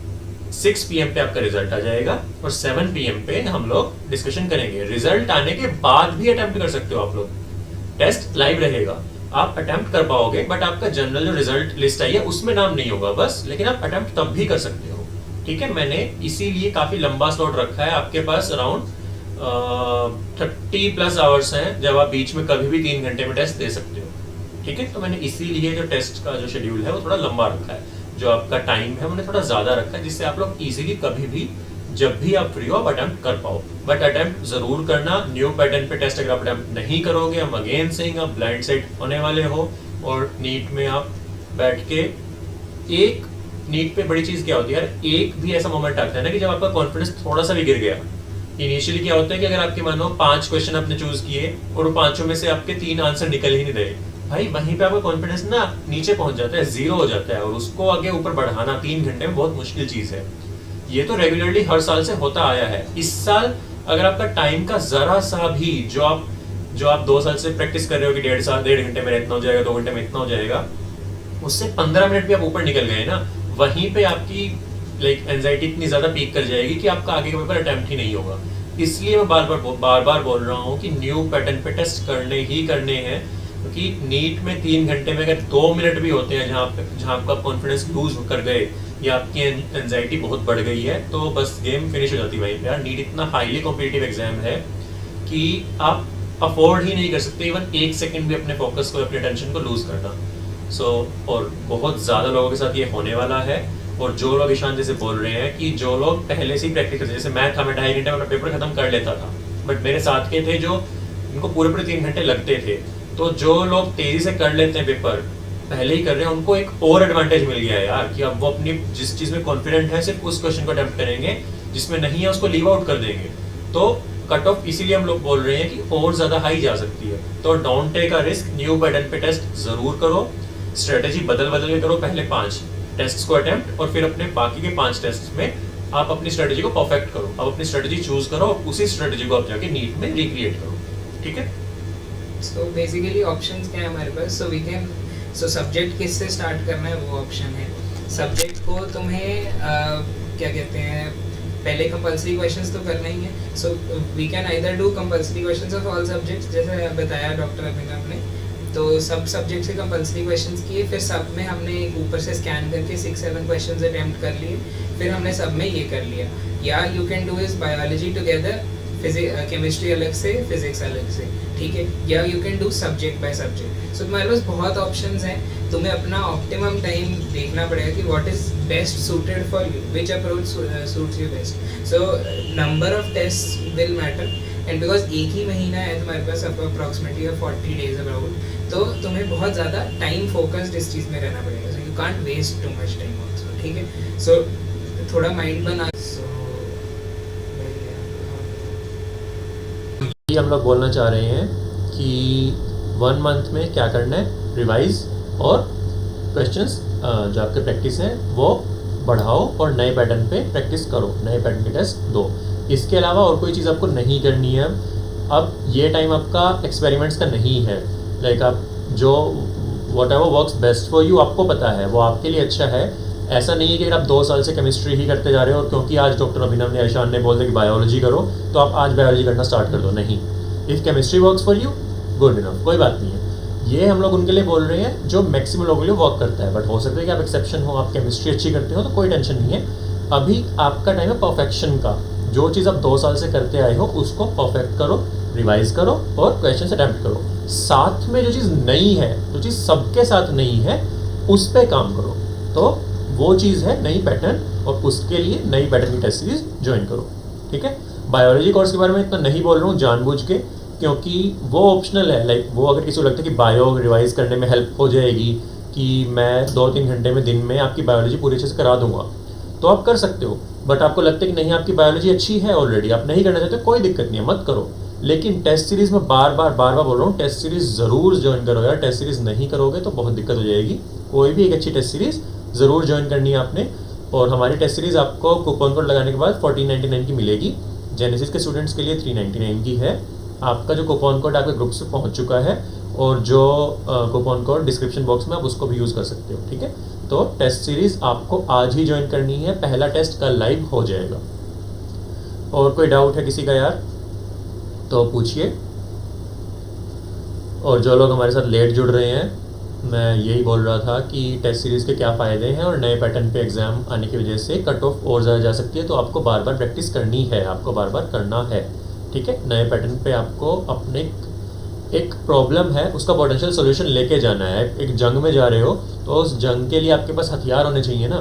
6 PM पे आपका रिजल्ट आ जाएगा और 7 PM पे हम लोग डिस्कशन करेंगे. रिजल्ट आने के बाद भी अटेम्प्ट कर सकते हो आप लोग. टेस्ट लाइव रहेगा, आप अटेम्प्ट कर पाओगे, बट आपका जनरल जो रिजल्ट लिस्ट आई है उसमें नाम नहीं होगा बस, लेकिन आप अटेम्प्ट तब भी कर सकते हो. ठीक है, मैंने इसीलिए काफी लंबा स्लॉट रखा है. आपके पास अराउंड 30+ आवर्स हैं जब आप बीच में कभी भी 3 घंटे में टेस्ट दे सकते हो. ठीक है। तो मैंने इसीलिए जो टेस्ट का जो शेड्यूल है वो थोड़ा लंबा रखा है, जो आपका टाइम है मैंने थोड़ा ज़्यादा रखा है, जिससे आप लोग इजीली कभी भी जब भी आप फ्री हो आप अटेम्प्ट कर पाओ। बट अटेम्प्ट जरूर करना। न्यू पैटर्न पे टेस्ट अगर आप अटेम्प्ट नहीं करोगे, हम अगेन सेइंग आप ब्लाइंड साइड होने वाले हो। और नीट में आप बैठ के एक नीट पे बड़ी चीज़ क्या होती है यार, एक भी ऐसा मोमेंट आता है ना कि जब आपका कॉन्फिडेंस थोड़ा सा भी गिर गया। इनिशियली क्या होता है कि अगर आपके मानो 5 क्वेश्चन आपने चूज किए और वो 5 में से आपके 3 आंसर निकल ही नहीं रहे, भाई वहीं पे आपका कॉन्फिडेंस ना नीचे पहुंच जाता है, जीरो हो जाता है। और उसको आगे ऊपर बढ़ाना 3 घंटे में बहुत मुश्किल चीज है। ये तो रेगुलरली हर साल से होता आया है। इस साल अगर आपका टाइम का जरा सा भी जो आप 2 साल से प्रैक्टिस कर रहे हो कि 1.5 घंटे में इतना हो जाएगा, 2 घंटे में इतना हो जाएगा, उससे 15 मिनट भी आप ऊपर निकल गए ना, वहीं पे आपकी एंजाइटी इतनी ज्यादा पीक कर जाएगी कि आपका आगे का पेपर अटेम्प्ट ही नहीं होगा। इसलिए मैं बार बार बोल रहा हूँ कि न्यू पैटर्न पे टेस्ट करने ही करने हैं, क्योंकि नीट में 3 घंटे में अगर 2 मिनट भी होते हैं जहाँ आपका कॉन्फिडेंस लूज कर गए या आपकी एंजाइटी बहुत बढ़ गई है, तो बस गेम फिनिश हो जाती है वहीं पे। यार नीट इतना हाईली कॉम्पिटिटिव एग्जाम है कि आप अफोर्ड ही नहीं कर सकते इवन 1 सेकंड भी अपने फोकस को, अपने टेंशन को लूज करना। और बहुत ज़्यादा लोगों के साथ ये होने वाला है। और जो लोग ईशान जैसे बोल रहे हैं कि जो लोग पहले से ही प्रैक्टिस करते, जैसे मैं था, मैं 2.5 घंटे में अपना पेपर खत्म कर लेता था, बट मेरे साथ के थे जो इनको पूरे 3 घंटे लगते थे। तो जो लोग तेजी से कर लेते हैं पेपर, पहले ही कर रहे हैं, उनको एक और एडवांटेज मिल गया है यार कि अब वो अपनी जिस चीज़ में कॉन्फिडेंट है सिर्फ उस क्वेश्चन को अटेम्प्ट करेंगे, जिसमें नहीं है उसको लीव आउट कर देंगे। तो कट ऑफ इसीलिए हम लोग बोल रहे हैं कि और ज़्यादा हाई जा सकती है। तो don't take a risk, new pattern पे टेस्ट ज़रूर करो, स्ट्रेटेजी बदल के करो। पहले 5 टेस्ट को अटेम्प्ट और फिर अपने बाकी के 5 टेस्ट में आप अपनी स्ट्रेटेजी को परफेक्ट करो। आप अपनी स्ट्रेटेजी चूज करो और उसी स्ट्रेटेजी को आप जाके नीट में रिक्रिएट करो। ठीक है। सो बेसिकली ऑप्शंस क्या है हमारे पास, सो सब्जेक्ट किससे स्टार्ट करना है वो ऑप्शन है। सब्जेक्ट को तुम्हें क्या कहते हैं, पहले कंपलसरी क्वेश्चंस तो करना ही है। So we can either do compulsory questions of all subjects, जैसे बताया डॉक्टर अभिनव ने। तो सब सब्जेक्ट से कंपलसरी क्वेश्चंस किए, फिर सब में हमने ऊपर से स्कैन करके 6-7 क्वेश्चंस अटेम्प्ट कर लिए, फिर हमने सब में ये कर लिया। या you can do is biology together, chemistry अलग से, फिजिक्स अलग से, ठीक है। या you can do subject by subject. So तुम्हारे पास बहुत ऑप्शंस हैं, तुम्हें अपना ऑप्टिमम टाइम देखना पड़ेगा कि what is best suited for you, which approach suits you best. So number of test will matter, and because एक ही महीना है तुम्हारे पास, अप्रॉक्सीमेटली 40 डेज अबाउट, तो तुम्हें बहुत ज़्यादा टाइम फोकस्ड इस चीज़ में रहना पड़ेगा। So you can't waste too much time also, ठीक है। सो थोड़ा माइंड बना। हम लोग बोलना चाह रहे हैं कि 1 मंथ में क्या करना है, रिवाइज और क्वेश्चंस जो आपके प्रैक्टिस है वो बढ़ाओ और नए पैटर्न पे प्रैक्टिस करो, नए पैटर्न के टेस्ट दो। इसके अलावा और कोई चीज़ आपको नहीं करनी है। अब ये टाइम आपका एक्सपेरिमेंट्स का नहीं है। लाइक आप जो what ever works best for you आपको पता है, वो आपके लिए अच्छा है। ऐसा नहीं है कि अगर आप 2 साल से केमिस्ट्री ही करते जा रहे हो और क्योंकि आज डॉक्टर अभिनव ने, ईशान ने बोल दिया कि बायोलॉजी करो, तो आप आज बायोलॉजी करना स्टार्ट कर दो। नहीं, if chemistry works for you, good enough, कोई बात नहीं है। ये हम लोग उनके लिए बोल रहे हैं जो मैक्सिमम लोगों के लिए वर्क करता है। बट हो सकता है कि आप एक्सेप्शन हो, आप केमिस्ट्री अच्छी करते हो, तो कोई टेंशन नहीं है। अभी आपका टाइम है परफेक्शन का। जो चीज़ आप 2 साल से करते आए हो उसको परफेक्ट करो, रिवाइज करो और क्वेश्चन अटेम्प्ट करो। साथ में जो चीज़ नई है, जो चीज़ सबके साथ नई है, उस पर काम करो। तो वो चीज़ है नई पैटर्न, और उसके लिए नई पैटर्न की टेस्ट सीरीज ज्वाइन करो। ठीक है। बायोलॉजी कोर्स के बारे में इतना नहीं बोल रहा हूँ जानबूझ के, क्योंकि वो ऑप्शनल है। लाइक वो अगर किसी को लगता है कि बायो रिवाइज करने में हेल्प हो जाएगी, कि मैं 2-3 घंटे में दिन में आपकी बायोलॉजी पूरी अच्छे से करा दूंगा, तो आप कर सकते हो। बट आपको लगता है कि नहीं, आपकी बायोलॉजी अच्छी है ऑलरेडी, आप नहीं करना चाहते, कोई दिक्कत नहीं है, मत करो। लेकिन टेस्ट सीरीज़ में बार बार बोल रहा हूँ, टेस्ट सीरीज़ ज़रूर ज्वाइन करो यार। टेस्ट सीरीज़ नहीं करोगे तो बहुत दिक्कत हो जाएगी। कोई भी एक अच्छी टेस्ट सीरीज़ ज़रूर ज्वाइन करनी है आपने। और हमारी टेस्ट सीरीज़ आपको कूपन कोड लगाने के बाद 1499 की मिलेगी। जेनेसिस के स्टूडेंट्स के लिए 399 की है। आपका जो कूपन कोड आपके ग्रुप से पहुंच चुका है, और जो कूपन कोड डिस्क्रिप्शन बॉक्स में आप उसको भी यूज़ कर सकते हो। ठीक है। तो टेस्ट सीरीज़ आपको आज ही ज्वाइन करनी है। पहला टेस्ट कल लाइव हो जाएगा। और कोई डाउट है किसी का यार तो पूछिए। और जो लोग हमारे साथ लेट जुड़ रहे हैं, मैं यही बोल रहा था कि टेस्ट सीरीज़ के क्या फ़ायदे हैं, और नए पैटर्न पे एग्ज़ाम आने की वजह से कट ऑफ और ज़्यादा जा सकती है। तो आपको बार बार प्रैक्टिस करनी है, आपको बार बार करना है। ठीक है। नए पैटर्न पे आपको अपने एक प्रॉब्लम है उसका पोटेंशियल सोल्यूशन लेके जाना है। एक जंग में जा रहे हो तो उस जंग के लिए आपके पास हथियार होने चाहिए ना।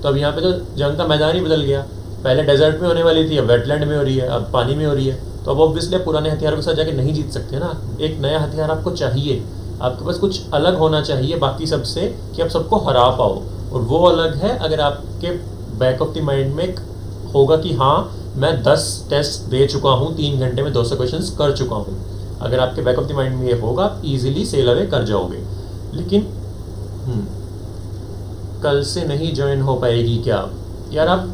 तो अब यहाँ पे तो जंग का मैदान ही बदल गया, पहले डेजर्ट में होने वाली थी, अब वेटलैंड में हो रही है, अब पानी में हो रही है। तो अब ऑब्वियसली पुराने हथियारों के साथ जाके नहीं जीत सकते ना, एक नया हथियार आपको चाहिए, आपके पास कुछ अलग होना चाहिए बाकी सबसे कि आप सबको हरा पाओ। और वो अलग है अगर आपके बैक ऑफ द माइंड में होगा कि हाँ मैं 10 टेस्ट दे चुका हूँ, 3 घंटे में 200 क्वेश्चंस कर चुका हूँ। अगर आपके बैक ऑफ द माइंड में ये होगा आप ईजिली सेल अवे कर जाओगे। लेकिन कल से नहीं ज्वाइन हो पाएगी क्या यार? आप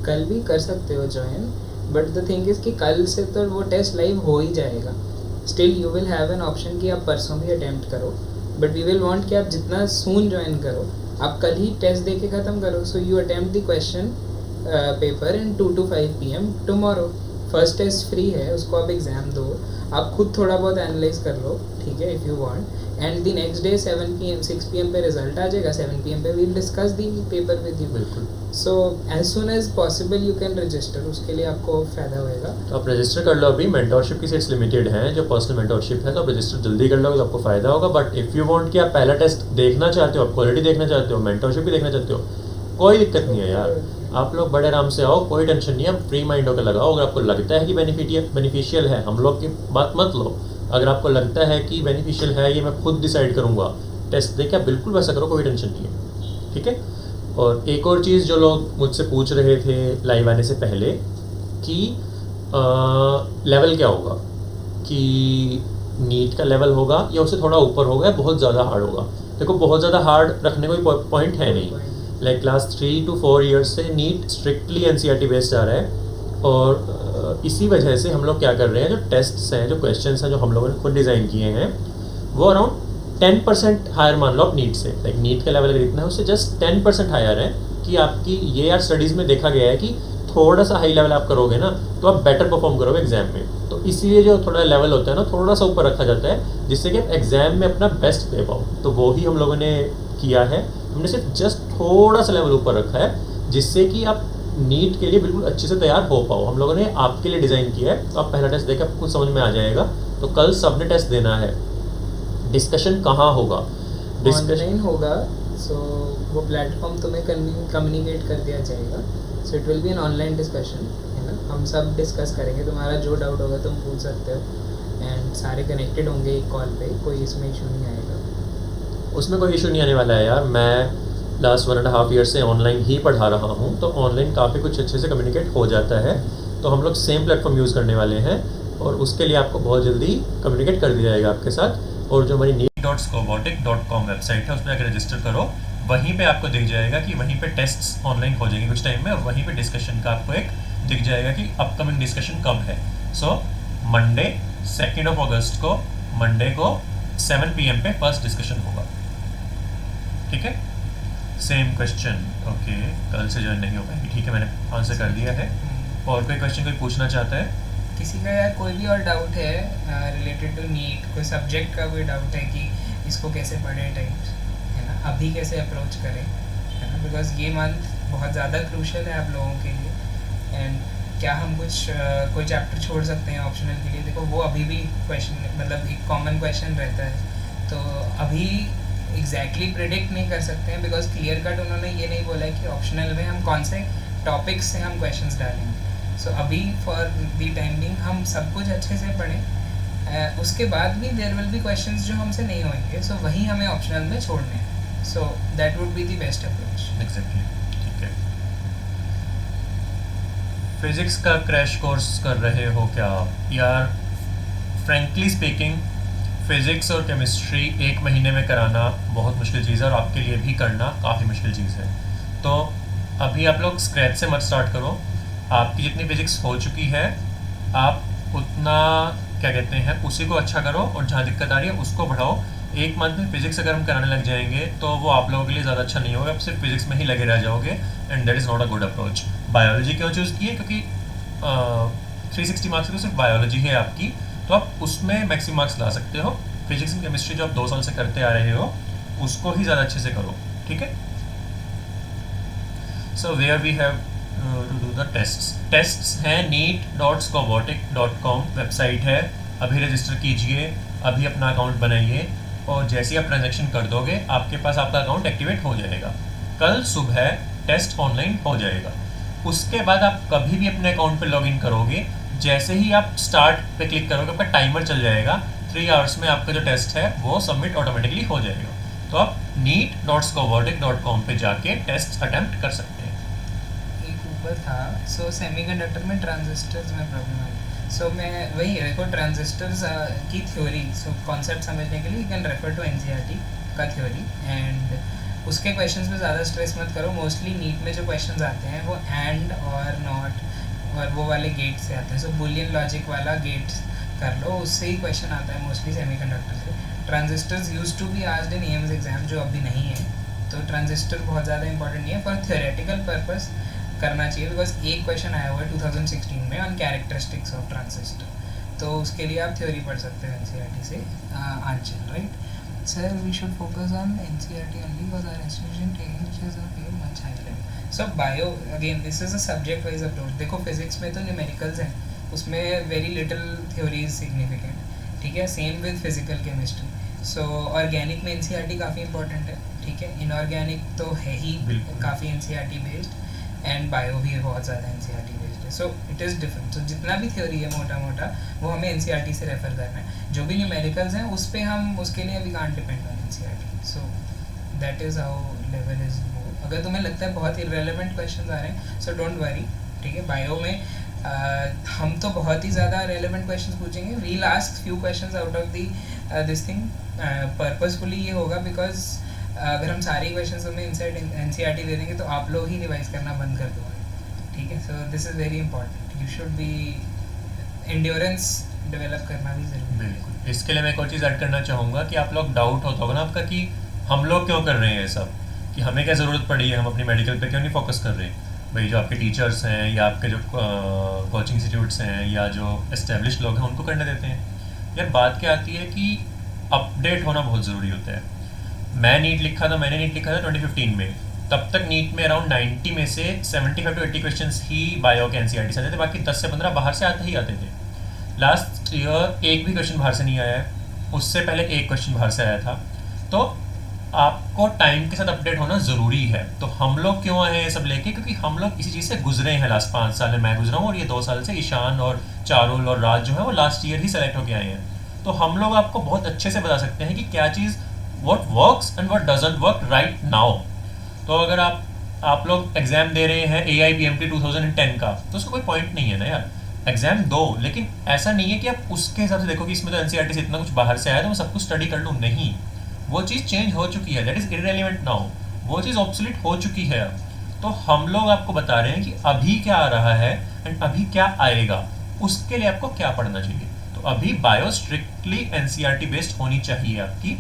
कल भी कर सकते हो join, but the thing is कि कल से तो वो टेस्ट लाइव हो ही जाएगा। Still you will have an option कि आप परसों भी अटेम्प्ट करो, बट वी विल वांट कि आप जितना सून ज्वाइन करो, आप कल ही टेस्ट दे के ख़त्म करो। So you attempt the question paper in 2 to 5 PM tomorrow. First test free है, उसको आप एग्ज़ाम दो, आप खुद थोड़ा बहुत एनालाइज कर लो, ठीक है, if you want. And the next day 6 PM पे रिजल्ट आ जाएगा, 7 PM पे we'll discuss the paper with you. बिल्कुल। So as soon as possible you can register, उसके लिए आपको फ़ायदा होएगा। तो आप रजिस्टर कर लो अभी, मेंटोरशिप की सीट्स लिमिटेड हैं, जो पर्सनल मेंटोरशिप है, तो आप रजिस्टर जल्दी कर लोगे तो आपको फ़ायदा होगा। बट इफ़ यू वांट कि आप पहला टेस्ट देखना चाहते हो, आप क्वालिटी देखना चाहते हो, मेंटोरशिप भी देखना चाहते हो, कोई दिक्कत नहीं है यार, आप लोग बड़े आराम से आओ, कोई टेंशन नहीं है, फ्री माइंड होकर लगाओ। अगर आपको लगता है कि बेनिफिशियल है, हम लोग की बात मत लो। अगर आपको लगता है कि बेनिफिशियल है, ये मैं खुद डिसाइड करूँगा टेस्ट देके, आप बिल्कुल वैसा करो, कोई टेंशन नहीं है, ठीक है। और एक और चीज़ जो लोग मुझसे पूछ रहे थे लाइव आने से पहले कि लेवल क्या होगा, कि नीट का लेवल होगा या उससे थोड़ा ऊपर होगा या बहुत ज़्यादा हार्ड होगा। देखो बहुत ज़्यादा हार्ड रखने का कोई पॉइंट है नहीं। लाइक क्लास 3 to 4 ईयर्स से नीट स्ट्रिक्टली NCERT बेस्ड आ रहा है, और इसी वजह से हम लोग क्या कर रहे हैं, जो टेस्ट्स हैं, जो क्वेश्चंस हैं, जो हम लोगों ने खुद डिज़ाइन किए हैं, वो अराउंड 10% हायर मान लो आप नीट से। लाइक नीट का लेवल अगर इतना है उससे जस्ट 10% हायर है कि आपकी ये यार स्टडीज़ में देखा गया है कि थोड़ा सा हाई लेवल आप करोगे ना तो आप बेटर परफॉर्म करोगे एग्जाम में। तो इसीलिए जो थोड़ा लेवल होता है ना, थोड़ा सा ऊपर रखा जाता है, जिससे कि आप एग्जाम में अपना बेस्ट दे पाओ। तो वो ही हम लोगों ने किया है, हमने सिर्फ जस्ट थोड़ा सा लेवल ऊपर रखा है, जिससे कि आप नीट के लिए बिल्कुल अच्छे से तैयार हो पाओ। हम लोगों ने आपके लिए डिज़ाइन किया है, तो आप पहला टेस्ट देकर आपको समझ में आ जाएगा। तो कल सबने टेस्ट देना है। डिस्कशन कहाँ होगा? ऑनलाइन होगा, सो वो प्लेटफॉर्म तुम्हें कम्युनिकेट कर दिया जाएगा। So it will be an online discussion, है ना। हम सब डिस्कस करेंगे, तुम्हारा जो डाउट होगा तुम पूछ सकते हो, एंड सारे कनेक्टेड होंगे एक कॉल पे, कोई इसमें इशू नहीं आएगा। उसमें कोई इशू नहीं आने वाला है यार। मैं लास्ट 1.5 ईयर से ऑनलाइन ही पढ़ा रहा हूँ, तो ऑनलाइन काफ़ी कुछ अच्छे से कम्युनिकेट हो जाता है। तो हम लोग सेम प्लेटफॉर्म यूज़ करने वाले हैं, और उसके लिए आपको बहुत जल्दी कम्युनिकेट कर दिया जाएगा आपके साथ। और जो हमारी neet.scobotic.com वेबसाइट है, उस पर आकर रजिस्टर करो, वहीं पे आपको दिख जाएगा कि वहीं पे टेस्ट्स ऑनलाइन हो जाएंगे कुछ टाइम में, और वहीं पे डिस्कशन का आपको एक दिख जाएगा कि अपकमिंग डिस्कशन कब है। सो मंडे 2 अगस्त को, मंडे को 7 PM पे फर्स्ट डिस्कशन होगा, ठीक है। सेम क्वेश्चन, ओके, कल से ज्वाइन नहीं हो पाएगी, ठीक है, मैंने आंसर कर दिया है। और कोई क्वेश्चन कोई पूछना चाहता है? किसी का यार कोई भी और डाउट है रिलेटेड टू नीट, कोई सब्जेक्ट का कोई डाउट है कि इसको कैसे पढ़ें टाइप्स, है ना, अभी कैसे अप्रोच करें, है ना, बिकॉज ये मंथ बहुत ज़्यादा क्रूशल है आप लोगों के लिए। एंड क्या हम कुछ कोई चैप्टर छोड़ सकते हैं ऑप्शनल के लिए? देखो वो अभी भी क्वेश्चन, मतलब एक कॉमन क्वेश्चन रहता है, तो अभी एग्जैक्टली प्रिडिक्ट नहीं कर सकते हैं, बिकॉज क्लियर कट उन्होंने ये नहीं बोला है कि ऑप्शनल में हम कौन से टॉपिक्स से हम क्वेश्चंस डालेंगे। सो अभी फॉर दी टाइम बिंग हम सब कुछ अच्छे से पढ़ें, उसके बाद भी देयर विल बी क्वेश्चंस जो हमसे नहीं होंगे, सो वही हमें ऑप्शनल में छोड़ने हैं। So that would be the best approach. Exactly, ठीक है। फिजिक्स का क्रैश कोर्स कर रहे हो क्या यार? फ्रेंकली स्पीकिंग, फिजिक्स और केमिस्ट्री 1 महीने में कराना बहुत मुश्किल चीज़ है, और आपके लिए भी करना काफ़ी मुश्किल चीज़ है। तो अभी आप लोग स्क्रैच से मत स्टार्ट करो। आपकी जितनी फिजिक्स हो चुकी है, आप उतना क्या कहते हैं उसी को अच्छा करो, और जहाँ दिक्कत आ रही है उसको बढ़ाओ। 1 मंथ में फिजिक्स अगर हम कराने लग जाएंगे तो वो आप लोगों के लिए ज़्यादा अच्छा नहीं होगा, आप सिर्फ फिजिक्स में ही लगे रह जाओगे, and that is not a good approach. Biology क्यों चूज़ की है? क्योंकि 360 मार्क्स की तो सिर्फ बायोलॉजी है आपकी, तो आप उसमें मैक्सिमम मार्क्स ला सकते हो। फिजिक्स एंड केमिस्ट्री जो आप 2 साल से करते आ रहे हो उसको ही ज़्यादा अच्छे से करो, ठीक है। So where we have to do the tests हैं neet.scobotic.com वेबसाइट है, अभी रजिस्टर कीजिए, अभी अपना अकाउंट बनाइए, और जैसे ही आप ट्रांजैक्शन कर दोगे आपके पास आपका अकाउंट एक्टिवेट हो जाएगा। कल सुबह टेस्ट ऑनलाइन हो जाएगा। उसके बाद आप कभी भी अपने अकाउंट पे लॉगिन करोगे, जैसे ही आप स्टार्ट पे क्लिक करोगे आपका टाइमर चल जाएगा, 3 आवर्स में आपका जो टेस्ट है वो सबमिट ऑटोमेटिकली हो जाएगा। तो आप neet.scovotech.com पे जाके टेस्ट अटेम्प्ट कर सकते हैं। एक ऊपर था, सो सेमीकंडक्टर में ट्रांजिस्टर्स में प्रॉब्लम है। सो मैं वही है, देखो ट्रांजिस्टर्स की थ्योरी, सो कॉन्सेप्ट समझने के लिए you can refer to NCERT का थ्योरी, एंड उसके क्वेश्चंस पे ज़्यादा स्ट्रेस मत करो। मोस्टली नीट में जो क्वेश्चंस आते हैं वो एंड और नॉट और वो वाले गेट से आते हैं। सो बुलियन लॉजिक वाला गेट कर लो, उससे ही क्वेश्चन आता है मोस्टली सेमीकंडक्टर से। Transistors used to be asked in AIIMS exam, जो अभी नहीं है, तो ट्रांजिस्टर बहुत ज़्यादा इंपॉर्टेंट नहीं है, पर थ्योरेटिकल पर्पस करना चाहिए। बिकॉज एक क्वेश्चन आया हुआ है 2016 में ऑन कैरेक्टरिस्टिक्स ऑफ ट्रांजिस्टर, तो उसके लिए आप थ्योरी पढ़ सकते हो एनसीईआरटी से answer, right. Sir we should focus on NCERT only because our institution taking much high level. So bio again this is a subject wise approach. देखो physics में तो न्यूमेरिकल्स हैं, उसमें very little theory is significant, ठीक है। Same with physical chemistry. So organic में NCERT काफ़ी important है, ठीक है। इनऑर्गेनिक तो है ही काफ़ी एनसीईआरटी बेस्ड, एंड बायो भी बहुत ज़्यादा एनसीईआरटी बेस्ड है। So it is different. So जितना भी थ्योरी है मोटा मोटा वो हमें एनसीईआरटी से रेफर करना है। जो भी न्यूमेरिकल्स हैं उस पर हम उसके लिए we can't depend on NCERT. So that is how level is. अगर तुम्हें लगता है बहुत इररेलेवेंट क्वेश्चन आ रहे हैं, सो डोंट वरी, ठीक है। बायो में हम तो बहुत ही ज़्यादा रेलेवेंट क्वेश्चंस पूछेंगे। We'll ask few questions out of the this thing. Purposefully ये होगा बिकॉज अगर हम सारी क्वेश्चंस हमें इनसाइड एनसीईआरटी दे देंगे तो आप लोग ही रिवाइज करना बंद कर दोगे, ठीक है। So this is very important. You should be endurance develop करना भी ज़रूरी है। बिल्कुल। इसके लिए मैं एक और चीज़ ऐड करना चाहूँगा कि आप लोग डाउट होता होगा ना आपका कि हम लोग क्यों कर रहे हैं ये सब, कि हमें क्या ज़रूरत पड़ी है, हम अपनी मेडिकल पे क्यों नहीं फोकस कर रहे। भाई जो आपके टीचर्स हैं या आपके जो कोचिंग इंस्टीट्यूट्स हैं या जो एस्टेब्लिश लोग हैं उनको करने देते हैं। यार बात क्या आती है कि अपडेट होना बहुत ज़रूरी होता है। मैंने नीट लिखा था 2015 में, तब तक नीट में अराउंड 90 में से 75 to 80 क्वेश्चंस ही बायो के एनसीईआरटी से आते थे, बाकी 10 से 15 बाहर से आते ही आते थे। लास्ट ईयर एक भी क्वेश्चन बाहर से नहीं आया है, उससे पहले एक क्वेश्चन बाहर से आया था। तो आपको टाइम के साथ अपडेट होना ज़रूरी है। तो हम लोग क्यों आए हैं ये सब लेके, क्योंकि हम लोग इसी चीज़ से गुजरे हैं। लास्ट 5 साल में मैं गुजरा हूँ, और ये 2 साल से ईशान और चारुल और राज जो है वो लास्ट ईयर ही सेलेक्ट होके आए हैं। तो हम लोग आपको बहुत अच्छे से बता सकते हैं कि क्या चीज़ what works and what doesn't work right now. तो अगर आप लोग एग्जाम दे रहे हैं AIPMT 2010 का, तो उसका कोई पॉइंट नहीं है ना यार। एग्जाम दो, लेकिन ऐसा नहीं है कि आप उसके हिसाब से देखो कि इसमें तो एनसीईआरटी से इतना कुछ बाहर से आया तो मैं सब कुछ स्टडी कर लूँ। नहीं, वो चीज़ चेंज हो चुकी है, दैट इज़ इररेलेवेंट नाउ। वो चीज़ ऑब्सोलीट हो चुकी है। तो हम लोग आपको बता रहे हैं कि अभी क्या आ रहा है एंड अभी क्या आएगा, उसके लिए आपको क्या पढ़ना चाहिए। तो अभी बायो स्ट्रिक्टली एनसीईआरटी बेस्ड होनी चाहिए आपकी,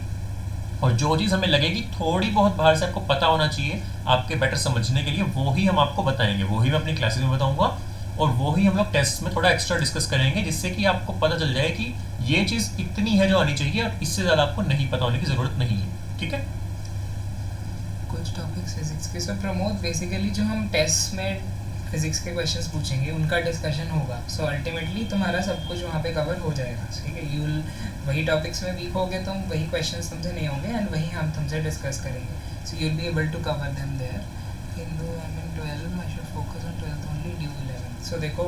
और जो चीज़ हमें लगेगी थोड़ी बहुत बाहर से आपको पता होना चाहिए आपके बेटर समझने के लिए, वो ही हम आपको बताएंगे, वो ही मैं अपनी क्लासेस में बताऊंगा, और वो ही हम लोग टेस्ट में थोड़ा एक्स्ट्रा डिस्कस करेंगे, जिससे कि आपको पता चल जाए कि ये चीज़ इतनी है जो आनी चाहिए और इससे ज़्यादा आपको नहीं पता होने की ज़रूरत नहीं है, ठीक है। कुछ टॉपिक्स फिजिक्स के। सो प्रमोद बेसिकली जो हम टेस्ट में फिजिक्स के क्वेश्चंस पूछेंगे उनका डिस्कशन होगा। सो अल्टीमेटली तुम्हारा सब कुछ वहाँ पे कवर हो जाएगा, ठीक है। यू वही टॉपिक्स में वीक होगे तुम, वही क्वेश्चंस तुमसे नहीं होंगे, एंड वही हम तुमसे डिस्कस करेंगे। So you will be able to cover them there. हिंदू I mean 12 I should focus on 12th only due 11। So देखो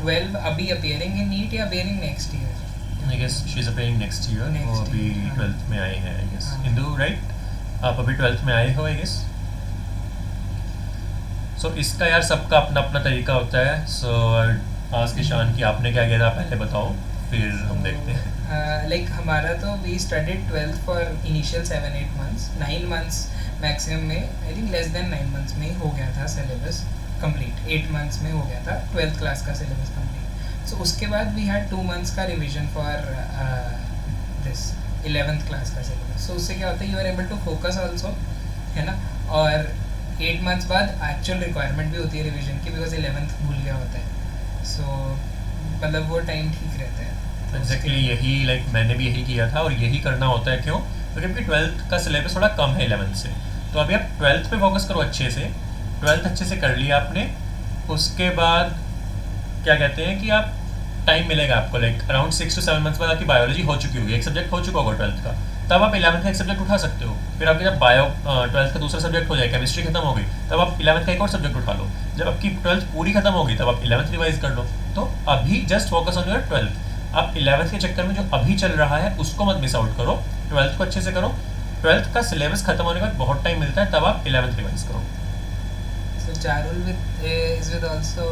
12 अभी अपीयरिंग इन नीट या appearing next year? I guess she is appearing next year. वो अभी 12th में आए हैं I guess. Hindu right, आप अभी 12th में आए हो आई गेस। सो इसका यार सबका अपना अपना तरीका होता है। सो आज के शान की आपने क्या किया था पहले बताओ, फिर हम देखते हैं। लाइक हमारा तो we studied 12th for initial 7-8 months, 9 months maximum में, I think less than 9 months में ही हो गया था सिलेबस कंप्लीट। 8 मंथ्स में हो गया था 12th क्लास का सिलेबस कंप्लीट। सो उसके बाद वी हैड 2 मंथ्स का revision for this 11th class का सिलेबस। सो उससे क्या होता है, you are able to focus also, है ना। और 8 मंथ्स बाद एक्चुअल रिक्वायरमेंट भी होती है रिवीजन की, बिकॉज 11th भूल गया होता है। सो मतलब वो टाइम ठीक रहता है। एग्जैक्टली यही लाइक मैंने भी यही किया था, और यही करना होता है। क्यों? क्योंकि 12th का सिलेबस थोड़ा कम है 11th से। तो अभी आप 12th पे फोकस करो अच्छे से। 12th अच्छे से कर लिया आपने, उसके बाद क्या कहते हैं कि आप टाइम मिलेगा आपको, लाइक अराउंड 6 to 7 मंथ्स बाद आपकी बायोलॉजी हो चुकी होगी, एक सब्जेक्ट हो चुका होगा 12th का, तब आप 11th का एक सब्जेक्ट उठा सकते हो। फिर आपके जब 12th का दूसरा सब्जेक्ट हो जाए, केमिस्ट्री खत्म हो गई, तब आप 11th का एक और सब्जेक्ट उठा लो। जब आपकी 12th पूरी खत्म हो गई तब आप 11th रिवाइज कर लो। तो अभी just focus on your 12th। आप 11th के चक्कर में जो अभी चल रहा है उसको मत मिस आउट करो, 12th को अच्छे से करो। 12th का सिलेबस खत्म होने के बाद बहुत टाइम मिलता है, तब आप 11th रिवाइज करो। So Charul is with also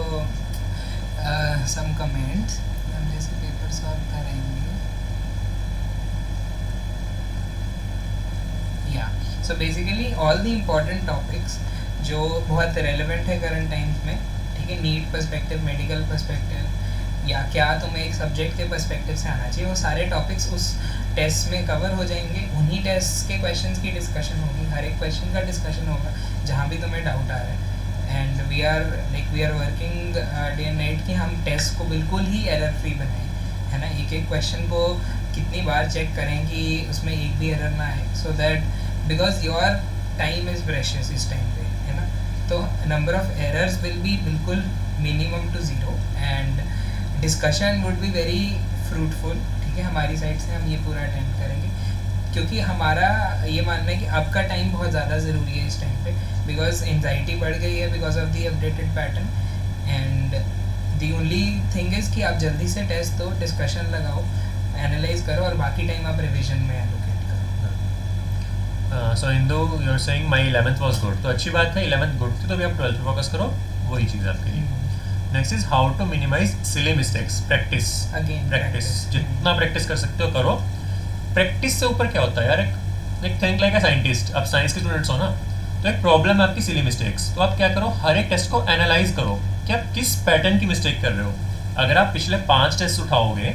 some comments. हम जैसे पेपर सॉल्व करेंगे। Yeah. So basically all the important topics जो बहुत relevant है current times में, ठीक है, नीट पर्सपेक्टिव, मेडिकल पर्सपेक्टिव, या क्या तुम्हें एक सब्जेक्ट के पर्सपेक्टिव से आना चाहिए, वो सारे टॉपिक्स उस टेस्ट में कवर हो जाएंगे। उन्हीं टेस्ट के क्वेश्चंस की डिस्कशन होगी, हर एक क्वेश्चन का डिस्कशन होगा जहाँ भी तुम्हें डाउट आ रहा है। And we are working day and night कि हम टेस्ट को बिल्कुल ही एरर फ्री बनाएं, है ना। एक एक क्वेश्चन को कितनी बार चेक करें कि उसमें एक भी एरर ना आए, so that because your time is precious इस टाइम पे, है ना। तो number of errors will be बिल्कुल minimum to zero and discussion would be very fruitful, ठीक है। हमारी साइड से हम ये पूरा अटेम्प्ट करेंगे, क्योंकि हमारा ये मानना है कि आपका टाइम बहुत ज़्यादा ज़रूरी है इस टाइम पे, बिकॉज एंजाइटी बढ़ गई है because of the updated pattern. And the only thing is कि आप जल्दी से टेस्ट दो, डिस्कशन लगाओ, एनालाइज करो, और बाकी टाइम आप रिविजन में एलोकेट करो। So Indu you are saying my 11th was good, तो अच्छी बात है, 11th गुड थी तो अभी आप 12th पे फोकस करो, वही चीज़ आपके लिए। Next is how to minimize silly mistakes. Practice, Again, practice, practice. जितना प्रैक्टिस कर सकते हो करो। प्रैक्टिस से ऊपर क्या होता है यार, एक थिंक लाइक अ साइंटिस्ट, आप साइंस के स्टूडेंट्स हो ना, तो एक प्रॉब्लम है आपकी सिली मिस्टेक्स, तो आप क्या करो, हर एक टेस्ट को एनालाइज करो कि आप किस पैटर्न की मिस्टेक कर रहे हो। अगर आप पिछले 5 टेस्ट उठाओगे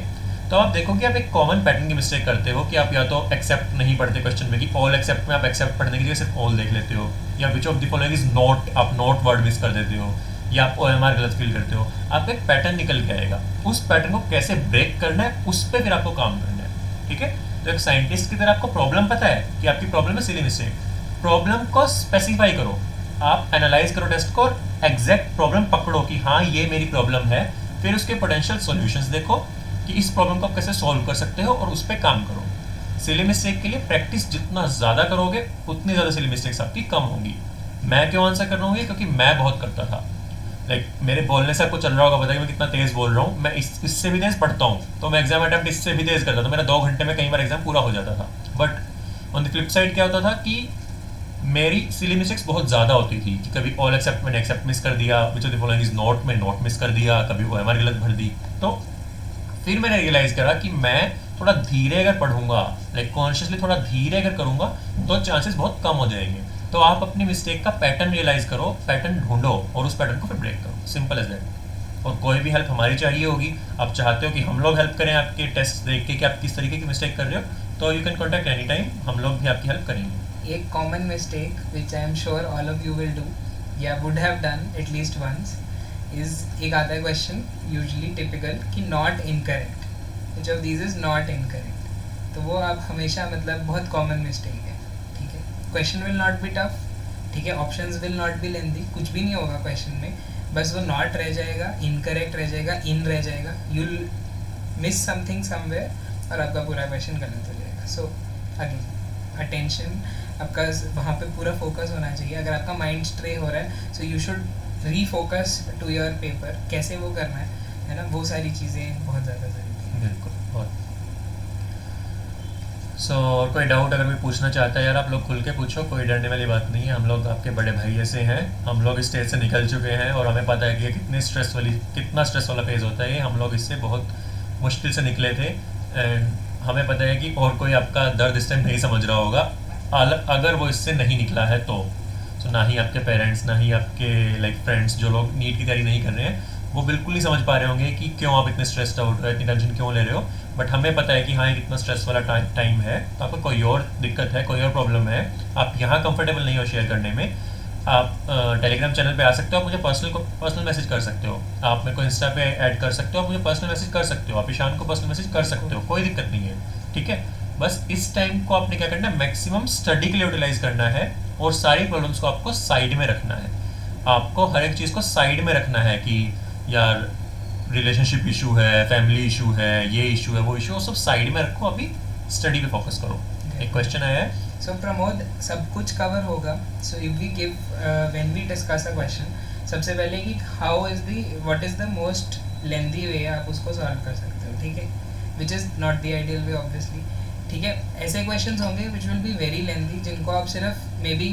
तो आप देखो कि आप एक कॉमन पैटर्न की मिस्टेक करते हो कि आप या तो एक्सेप्ट नहीं पढ़ते क्वेश्चन में, कि ऑल एक्सेप्ट में आप एक्सेप्ट पढ़ने की जगह सिर्फ ऑल देख लेते हो, या which of the following is not, आप नॉट वर्ड मिस कर देते हो, या आप OMR गलत फील करते हो। आपका एक पैटर्न निकल के आएगा, उस पैटर्न को कैसे ब्रेक करना है उस पर फिर आपको काम करना है, ठीक है। तो एक साइंटिस्ट की तरह आपको प्रॉब्लम पता है कि आपकी प्रॉब्लम है सिली मिस्टेक, प्रॉब्लम को स्पेसिफाई करो, आप एनालाइज करो टेस्ट को और एग्जैक्ट प्रॉब्लम पकड़ो कि हाँ ये मेरी प्रॉब्लम है, फिर उसके पोटेंशियल सॉल्यूशंस देखो कि इस प्रॉब्लम को आप कैसे सॉल्व कर सकते हो और उस पर काम करो। सिली मिस्टेक के लिए प्रैक्टिस जितना ज़्यादा करोगे उतनी ज़्यादा सिली मिस्टेक्स आपकी कम होंगी। मैं क्यों आंसर कर रहा हूँ, क्योंकि मैं बहुत करता था, लाइक मेरे बोलने से आपको चल रहा होगा पता है कि मैं कितना तेज़ बोल रहा हूँ, मैं इससे भी तेज़ पढ़ता हूँ, तो मैं एग्जाम अटेम्प्ट इससे भी तेज़ करता था, मेरा 2 घंटे में कई बार एग्जाम पूरा हो जाता था। But on the flip side क्या होता था कि मेरी सिली मिस्टेक्स बहुत ज़्यादा होती थी, कि कभी ऑल एक्सेप्ट मैंने एक्सेप्ट मिस कर दिया, which of the following is not में नॉट मिस कर दिया, कभी OMR गलत भर दी। तो फिर मैंने रियलाइज़ करा कि मैं थोड़ा धीरे अगर पढ़ूंगा, लाइक कॉन्शियसली थोड़ा धीरे अगर करूंगा तो चांसेस बहुत कम हो जाएंगे। तो आप अपनी मिस्टेक का पैटर्न रियलाइज करो, पैटर्न ढूंढो और उस पैटर्न को फिर ब्रेक करो, सिंपल एज दैट। और कोई भी हेल्प हमारी चाहिए होगी, आप चाहते हो कि हम लोग हेल्प करें आपके टेस्ट देख के कि आप किस तरीके की मिस्टेक कर रहे हो, तो you can contact any time, हम लोग भी आपकी हेल्प करेंगे। एक common mistake which I am sure all of you will do या would have done at least once is, एक आता है क्वेश्चन यूजुअली टिपिकल कि not incorrect, which of these is not incorrect. तो वो आप हमेशा, मतलब बहुत कॉमन मिस्टेक है, ठीक है। Question will not be tough, ठीक है, options will not be lengthy, कुछ भी नहीं होगा क्वेश्चन में, बस वो नॉट रह जाएगा, इनकरेक्ट रह जाएगा, इन रह जाएगा, you will miss something somewhere और आपका पूरा क्वेश्चन गलत हो जाएगा। सो अगेन अटेंशन आपका वहाँ पे पूरा फोकस होना चाहिए। अगर आपका माइंड स्ट्रे हो रहा है so you should refocus to your paper, कैसे वो करना है ना, वो सारी चीज़ें बहुत ज़्यादा ज़रूरी है। बिल्कुल। और और कोई डाउट अगर कोई पूछना चाहता है यार, आप लोग खुल के पूछो, कोई डरने वाली बात नहीं है। हम लोग आपके बड़े भाई ऐसे हैं, हम लोग इस स्टेज से निकल चुके हैं और हमें पता है कि ये कितना स्ट्रेस वाला फेज़ होता है। हम लोग इससे बहुत मुश्किल से निकले थे एंड हमें पता है कि और कोई आपका दर्द इस टाइम नहीं समझ रहा होगा अगर वो इससे नहीं निकला है तो ना ही आपके पेरेंट्स, ना ही आपके लाइक फ्रेंड्स जो लोग नीट की तैयारी नहीं कर रहे हैं, वो बिल्कुल नहीं समझ पा रहे होंगे कि क्यों आप इतने स्ट्रेस्ड आउट हो, इतनी टेंशन क्यों ले रहे हो। बट हमें पता है कि हाँ, ये कितना स्ट्रेस वाला टाइम है, तो आपको कोई और दिक्कत है, कोई और प्रॉब्लम है, आप यहाँ कंफर्टेबल नहीं हो शेयर करने में, आप टेलीग्राम चैनल पे आ सकते हो, आप मुझे पर्सनल मैसेज कर सकते हो, आप मेरे को इंस्टा पे ऐड कर सकते हो, आप मुझे पर्सनल मैसेज कर सकते हो, आप ईशान को पर्सनल मैसेज कर सकते हो, कोई दिक्कत नहीं है, ठीक है। बस इस टाइम को आपने क्या करना है, मैक्सिमम स्टडी के लिए यूटिलाइज करना है और सारी प्रॉब्लम्स को आपको साइड में रखना है। आपको हर एक चीज़ को साइड में रखना है कि यार रिलेशनशिप इशू है, फैमिली इशू है, ये इशू है, वो इशू, सब साइड में रखो, अभी स्टडी पे फोकस करो। एक क्वेश्चन आया है, सो प्रमोद, सब कुछ कवर होगा। So if we give when we discuss a question, सबसे पहले कि how is the what is the most lengthy way आप उसको सॉल्व कर सकते हो, ठीक है, which is not the ideal way obviously, ठीक है। ऐसे क्वेश्चंस होंगे which will be very lengthy, जिनको आप सिर्फ मे बी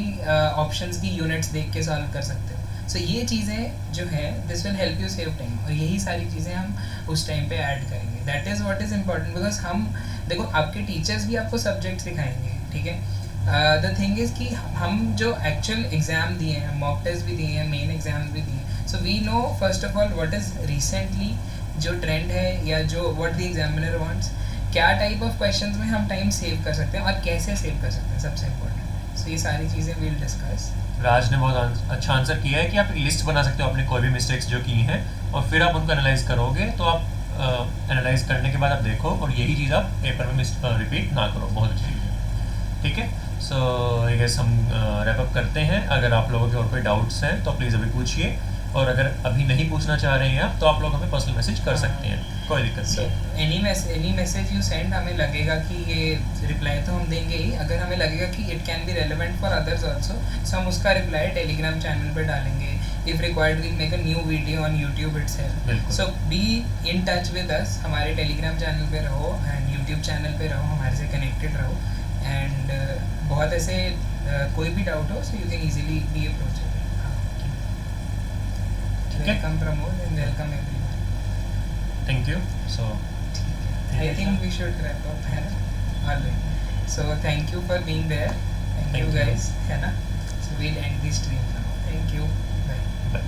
ऑप्शंस की यूनिट्स देख के सॉल्व कर सकते हो। सो ये चीज़ें जो है this will help you save time, और यही सारी चीज़ें हम उस टाइम पे ऐड करेंगे। That is what is important, because हम देखो आपके टीचर्स भी आपको सब्जेक्ट सिखाएंगे, ठीक है। द थिंग इज़ कि हम जो एक्चुअल एग्ज़ाम दिए हैं, मॉक टेस्ट भी दिए हैं, मेन एग्ज़ाम्स भी दिए हैं, so we know first of all what is recently जो ट्रेंड है, या जो व्हाट द एग्जामिनर वांट्स, क्या टाइप ऑफ क्वेश्चंस में हम टाइम सेव कर सकते हैं और कैसे सेव कर सकते हैं, सबसे इम्पोर्टेंट। सो ये सारी चीज़ें वील डिस्कस। राज ने बहुत अच्छा आंसर किया है कि आप एक लिस्ट बना सकते हो अपने कोई भी मिस्टेक्स जो की हैं, और फिर आप उनको एनालाइज करोगे, तो आप एनालाइज करने के बाद आप देखो, और यही चीज़ आप पेपर में रिपीट ना करो। बहुत अच्छी चीज़ है, ठीक है। सो आई गेस हम रैप अप करते हैं। अगर आप लोगों के और कोई डाउट्स हैं तो प्लीज़ अभी पूछिए, और अगर अभी नहीं पूछना चाह रहे हैं आप, तो आप लोग हमें पर्सनल मैसेज कर सकते हैं, कोई दिक्कत सो नहीं। एनी मैसेज यू सेंड, हमें लगेगा कि ये रिप्लाई तो हम देंगे ही, अगर हमें लगेगा कि it can be relevant for others also, so हम उसका रिप्लाई टेलीग्राम चैनल पे डालेंगे। If required we make a new video on YouTube itself. बिल्कुल। So be in touch with us, हमारे टेलीग्राम चैनल पे रहो एंड यूट्यूब चैनल पे रहो, हमारे से कनेक्टेड रहो, एंड बहुत ऐसे कोई भी डाउट हो, सो you can easily B approachable. Welcome Pramod and welcome everyone. Thank you. So I think we should wrap up, है ना? Alright. So thank you for being there. Thank you Thank you. guys, है ना? So we'll end this stream now. Thank you. Bye. Bye.